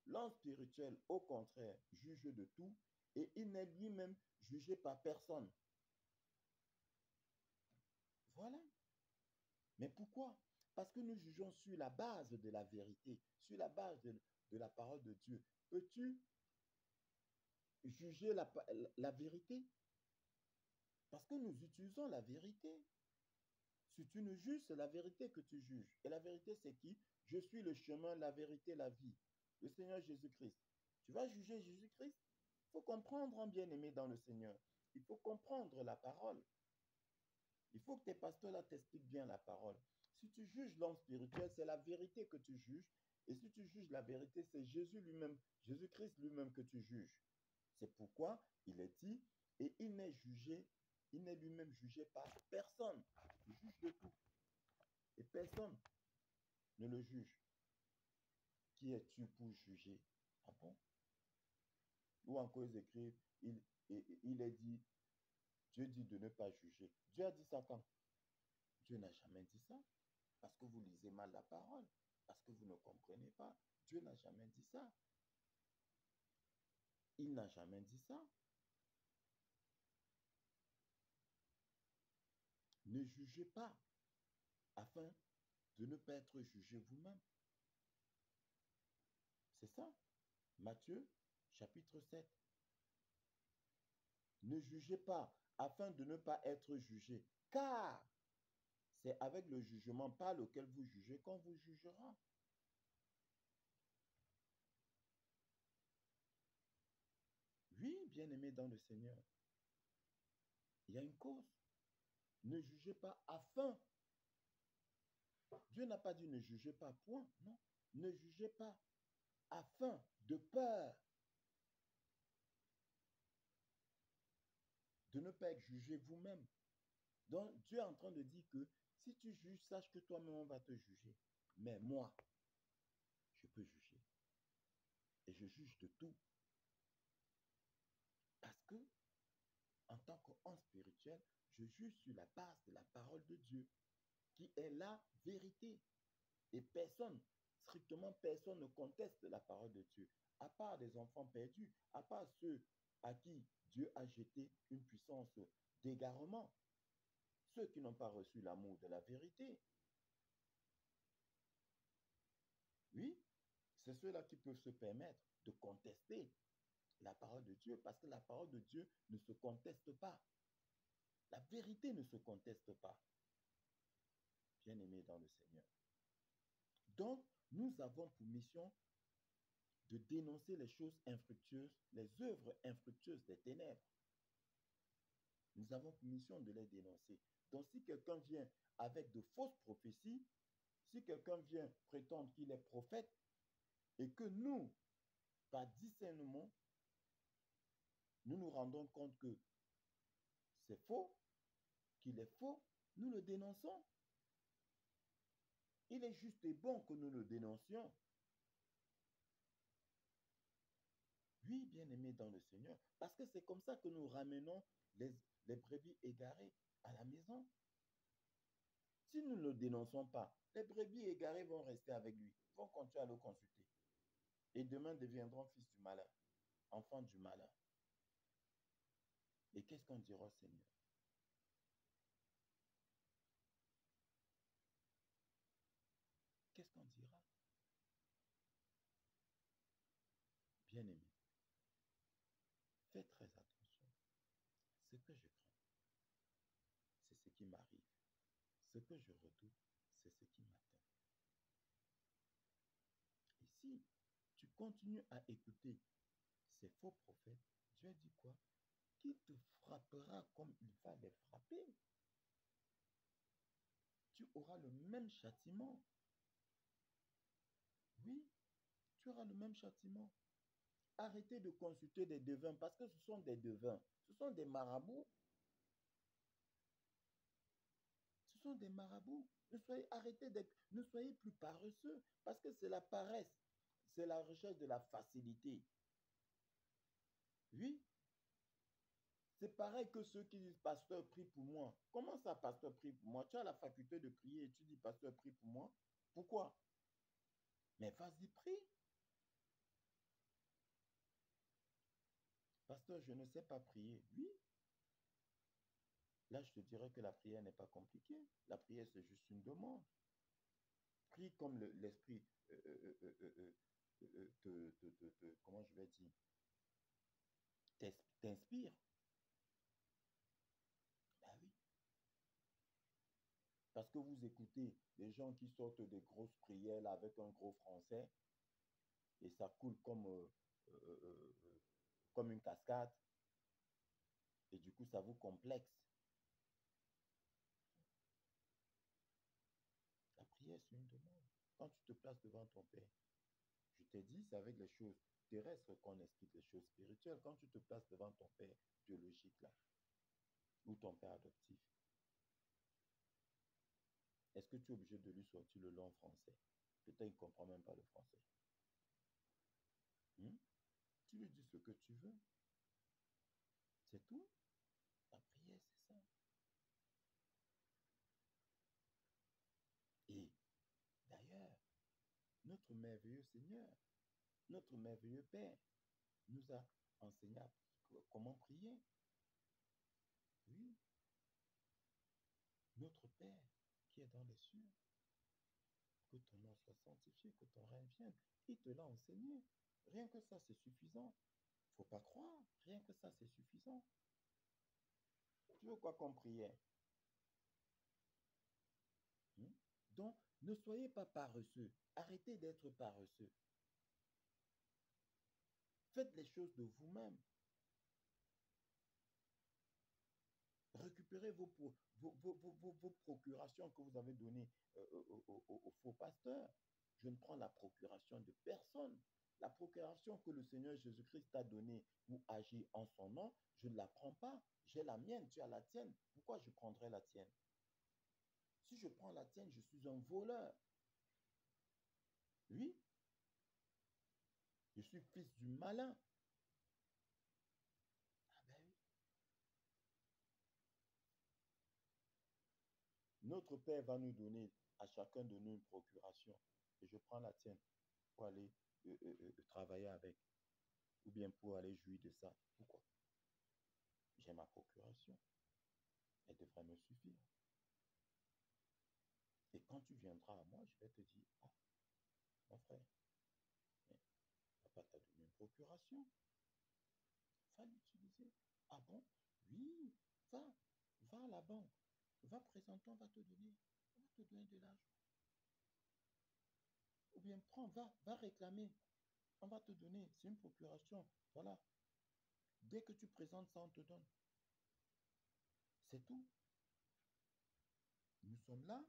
L'homme spirituel, au contraire, juge de tout et il n'est lui-même jugé par personne. Voilà. Mais pourquoi? Parce que nous jugeons sur la base de la vérité, sur la base de la parole de Dieu. Peux-tu juger la vérité? Parce que nous utilisons la vérité. Si tu nous juges, c'est la vérité que tu juges. Et la vérité, c'est qui? Je suis le chemin, la vérité, la vie. Le Seigneur Jésus-Christ. Tu vas juger Jésus-Christ? Il faut comprendre, hein, bien-aimé dans le Seigneur. Il faut comprendre la parole. Il faut que tes pasteurs là t'expliquent bien la parole. Si tu juges l'homme spirituel, c'est la vérité que tu juges. Et si tu juges la vérité, c'est Jésus lui-même, Jésus-Christ lui-même que tu juges. C'est pourquoi il est dit, et il n'est jugé, il n'est lui-même jugé par personne. Il juge de tout. Et personne ne le juge. Qui es-tu pour juger? Ah bon? Ou encore ils écrivent, il est dit, Dieu dit de ne pas juger. Dieu a dit ça quand? Dieu n'a jamais dit ça. Parce que vous lisez mal la parole. Parce que vous ne comprenez pas. Dieu n'a jamais dit ça. Il n'a jamais dit ça. Ne jugez pas afin de ne pas être jugé vous-même. C'est ça. Matthieu, chapitre 7. Ne jugez pas afin de ne pas être jugé. Car c'est avec le jugement par lequel vous jugez qu'on vous jugera. Oui, bien-aimé dans le Seigneur, il y a une cause. Ne jugez pas afin. Dieu n'a pas dit ne jugez pas, point. Non. Ne jugez pas afin de peur de ne pas être jugé vous-même. Donc, Dieu est en train de dire que si tu juges, sache que toi-même, on va te juger. Mais moi, je peux juger. Et je juge de tout. Parce que, en tant qu'homme spirituel, je juge sur la base de la parole de Dieu, qui est la vérité. Et personne, strictement personne ne conteste la parole de Dieu, à part des enfants perdus, à part ceux à qui Dieu a jeté une puissance d'égarement, ceux qui n'ont pas reçu l'amour de la vérité. Oui, c'est ceux-là qui peuvent se permettre de contester la parole de Dieu, parce que la parole de Dieu ne se conteste pas. La vérité ne se conteste pas, bien-aimés dans le Seigneur. Donc, nous avons pour mission de dénoncer les choses infructueuses, les œuvres infructueuses des ténèbres. Nous avons pour mission de les dénoncer. Donc, si quelqu'un vient avec de fausses prophéties, si quelqu'un vient prétendre qu'il est prophète et que nous, par discernement, nous nous rendons compte que c'est faux, qu'il est faux, nous le dénonçons. Il est juste et bon que nous le dénoncions. Oui, bien-aimés dans le Seigneur, parce que c'est comme ça que nous ramenons les brebis égarées à la maison. Si nous ne le dénonçons pas, les brebis égarées vont rester avec lui, vont continuer à le consulter. Et demain deviendront fils du malin, enfants du malin. Et qu'est-ce qu'on dira au Seigneur? Qu'est-ce qu'on dira? Bien-aimé, fais très attention. Ce que je crains, c'est ce qui m'arrive. Ce que je redoute, c'est ce qui m'atteint. Et si tu continues à écouter ces faux prophètes, Dieu dit quoi? Qu'il te frappera comme il va les frapper. Tu auras le même châtiment. Oui, tu auras le même châtiment. Arrêtez de consulter des devins parce que ce sont des devins. Ce sont des marabouts. Ce sont des marabouts. Ne soyez plus paresseux parce que c'est la paresse. C'est la recherche de la facilité. Oui, c'est pareil que ceux qui disent pasteur, prie pour moi. Comment ça, pasteur, prie pour moi? Tu as la faculté de prier et tu dis pasteur, prie pour moi. Pourquoi? Mais vas-y, prie. Pasteur, je ne sais pas prier. Oui, là, je te dirais que la prière n'est pas compliquée. La prière, c'est juste une demande. Prie comme l'esprit comment je vais dire, t'inspire. Ben oui. Parce que vous écoutez des gens qui sortent des grosses prières là, avec un gros français et ça coule comme une cascade et du coup ça vous complexe. La prière, c'est une demande. Quand tu te places devant ton Père, je t'ai dit, c'est avec les choses terrestres qu'on explique les choses spirituelles. Quand tu te places devant ton Père biologique là, ou ton Père adoptif, est-ce que tu es obligé de lui sortir le long français? Peut-être il ne comprend même pas le français. Hmm? Tu lui dis ce que tu veux. C'est tout. La prière, c'est ça. Et d'ailleurs, notre merveilleux Seigneur, notre merveilleux Père, nous a enseigné comment prier. Oui, notre Père qui est dans les cieux, que ton nom soit sanctifié, que ton règne vienne. Il te l'a enseigné. Rien que ça, c'est suffisant. Faut pas croire. Rien que ça, c'est suffisant. Tu veux quoi comme prière? Hmm? Donc, ne soyez pas paresseux. Arrêtez d'être paresseux. Faites les choses de vous-même. Récupérez vos procurations que vous avez données au faux pasteur. Je ne prends la procuration de personne. La procuration que le Seigneur Jésus-Christ t'a donnée pour agir en son nom, je ne la prends pas. J'ai la mienne, tu as la tienne. Pourquoi je prendrais la tienne? Si je prends la tienne, je suis un voleur. Oui, je suis fils du malin. Ah ben oui. Notre Père va nous donner à chacun de nous une procuration. Et je prends la tienne pour aller travailler avec, ou bien pour aller jouir de ça. Pourquoi? J'ai ma procuration. Elle devrait me suffire. Et quand tu viendras à moi, je vais te dire, ah, mon frère, mais papa t'a donné une procuration. Va l'utiliser. Ah bon? Oui, va, va à la banque. Va présenter, on va te donner de l'argent. Ou bien prends, va réclamer. On va te donner. C'est une procuration. Voilà. Dès que tu présentes ça, on te donne. C'est tout. Nous sommes là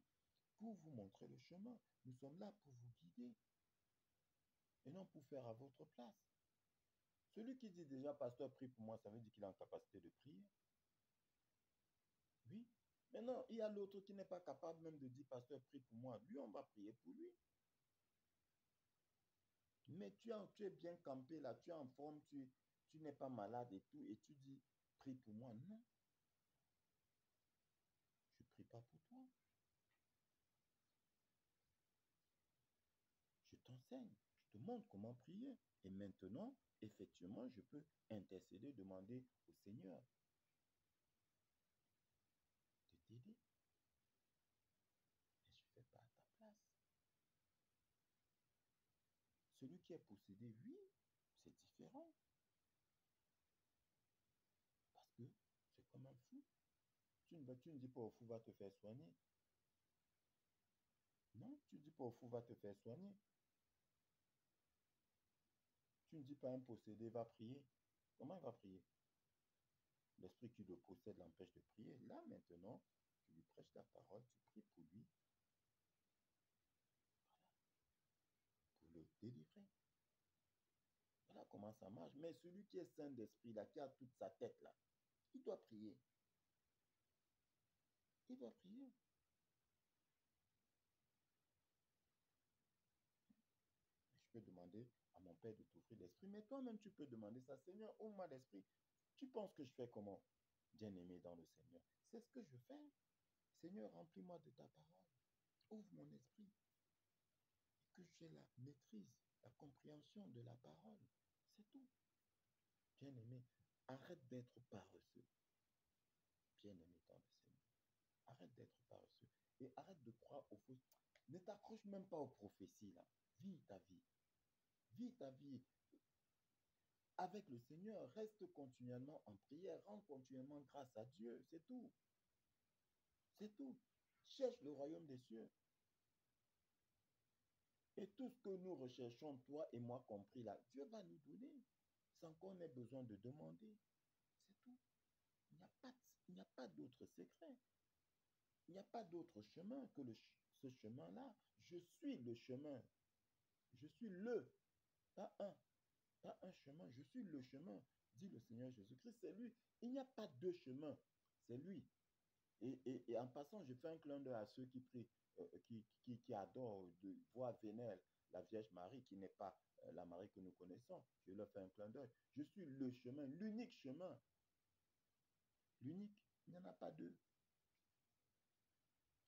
pour vous montrer le chemin. Nous sommes là pour vous guider et non pour faire à votre place. Celui qui dit déjà, pasteur, prie pour moi, ça veut dire qu'il est en capacité de prier. Oui. Maintenant, il y a l'autre qui n'est pas capable même de dire, pasteur, prie pour moi. Lui, on va prier pour lui. Mais tu es bien campé là, tu es en forme, tu n'es pas malade et tout, et tu dis, prie pour moi. Non, je ne prie pas pour toi. Je t'enseigne. te montre comment prier. Et maintenant, effectivement, je peux intercéder, demander au Seigneur de t'aider. Mais je ne fais pas à ta place. Celui qui est possédé, oui, c'est différent. Parce que c'est comme un fou. Tu ne dis pas au fou va te faire soigner. Non, tu ne dis pas au fou va te faire soigner. Tu ne dis pas à un possédé va prier. Comment il va prier? L'esprit qui le possède l'empêche de prier. Là, maintenant, tu lui prêches la parole, tu pries pour lui. Voilà. Pour le délivrer. Voilà comment ça marche. Mais celui qui est saint d'esprit, là, qui a toute sa tête, là, il doit prier. Il doit prier. Je peux demander à mon Père de t'ouvrir l'esprit, mais toi-même, tu peux demander ça. Seigneur, ouvre-moi l'esprit. Tu penses que je fais comment? Bien-aimé dans le Seigneur. C'est ce que je fais. Seigneur, remplis-moi de ta parole. Ouvre mon esprit. Et que j'ai la maîtrise, la compréhension de la parole. C'est tout. Bien-aimé, arrête d'être paresseux. Bien-aimé dans le Seigneur. Arrête d'être paresseux. Et arrête de croire aux fausses. Ne t'accroche même pas aux prophéties, là. Vis ta vie. Vis ta vie avec le Seigneur. Reste continuellement en prière. Rends continuellement grâce à Dieu. C'est tout. C'est tout. Cherche le royaume des cieux. Et tout ce que nous recherchons, toi et moi compris là, Dieu va nous donner sans qu'on ait besoin de demander. C'est tout. Il n'y a pas d'autre secret. Il n'y a pas d'autre chemin que ce chemin-là. Je suis le chemin. Je suis pas pas un chemin. Je suis le chemin, dit le Seigneur Jésus-Christ. C'est lui. Il n'y a pas deux chemins. C'est lui. Et en passant, je fais un clin d'œil à ceux qui prient, qui adorent de voir vénère la Vierge Marie, qui n'est pas la Marie que nous connaissons. Je leur fais un clin d'œil. Je suis le chemin, l'unique chemin. L'unique. Il n'y en a pas deux.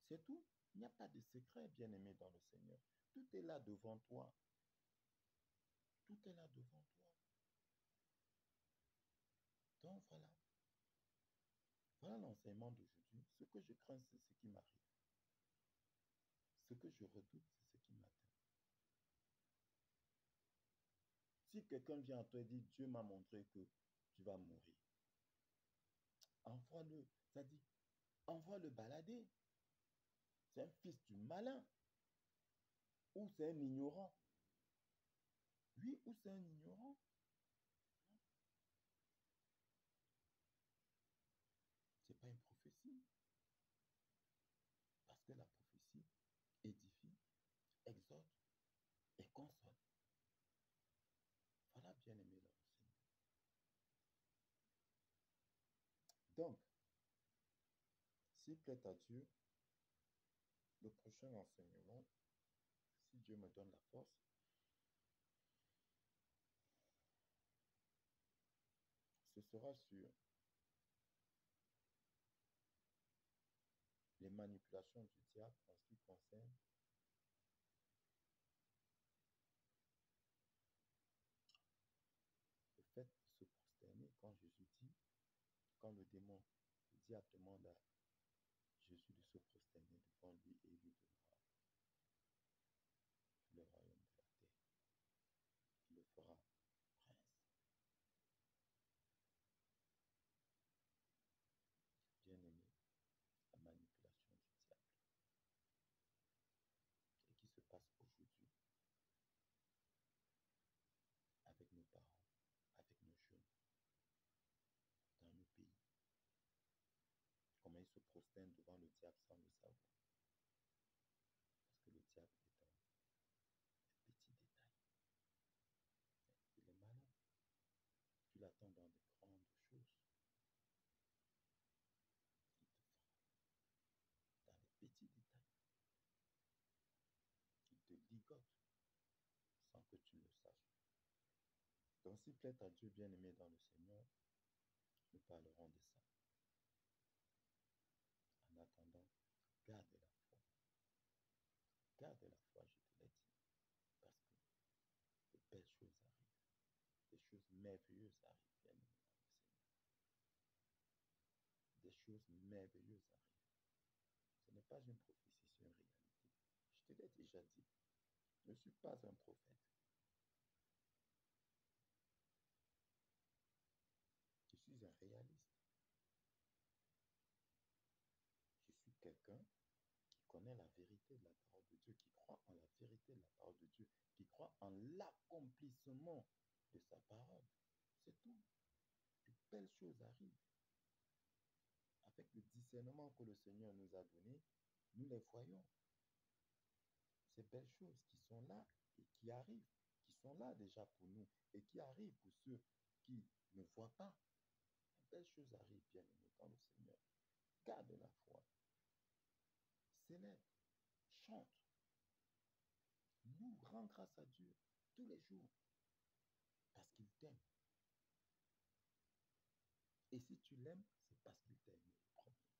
C'est tout. Il n'y a pas de secret, bien-aimé dans le Seigneur. Tout est là devant toi. Tout est là devant toi. Donc voilà. Voilà l'enseignement d'aujourd'hui. Ce que je crains, c'est ce qui m'arrive. Ce que je redoute, c'est ce qui m'atteint. Si quelqu'un vient à toi et dit, Dieu m'a montré que tu vas mourir, envoie-le. Ça dit, envoie-le balader. C'est un fils du malin. Ou c'est un ignorant. Oui, ou c'est un ignorant. Ce n'est pas une prophétie. Parce que la prophétie édifie, exhorte et console. Voilà, bien-aimé dans le Seigneur. Donc, s'il plaît à Dieu, le prochain enseignement, si Dieu me donne la force, ce sera sur les manipulations du diable en ce qui concerne le fait de se prosterner quand Jésus dit, quand le démon, le diable demande à Jésus de se prosterner devant lui et lui donnera le royaume de la terre. Il le fera prince. Bien-aimé, la manipulation du diable. Et qui se passe aujourd'hui avec nos parents, avec nos jeunes, dans nos pays. Comment ils se prosternent devant le diable sans le savoir. Parce que le diable est dans les petits détails. Il est malin. Tu l'attends dans de grandes choses. Il te frappe dans les petits détails. Il te ligote sans que tu le saches. Donc, s'il plaît à Dieu bien-aimé dans le Seigneur, nous parlerons de ça. En attendant, garde la foi. Garde la foi, je te l'ai dit. Parce que merveilleuses arrivent, bien-aimés dans le Seigneur. Des choses merveilleuses arrivent. Ce n'est pas une prophétie, c'est une réalité. Je te l'ai déjà dit, je ne suis pas un prophète. Je suis un réaliste. Je suis quelqu'un qui connaît la vérité de la parole de Dieu, qui croit en la vérité de la parole de Dieu, qui croit en l'accomplissement de sa parole. C'est tout. De belles choses arrivent. Avec le discernement que le Seigneur nous a donné, nous les voyons. Ces belles choses qui sont là et qui arrivent, qui sont là déjà pour nous et qui arrivent pour ceux qui ne voient pas. Les belles choses arrivent, bien-aimés, dans le Seigneur. Garde la foi. Célèbre. Chante. Loue, rends grâce à Dieu tous les jours parce qu'il t'aime. Et si tu l'aimes, c'est parce qu'il t'a aimé le premier.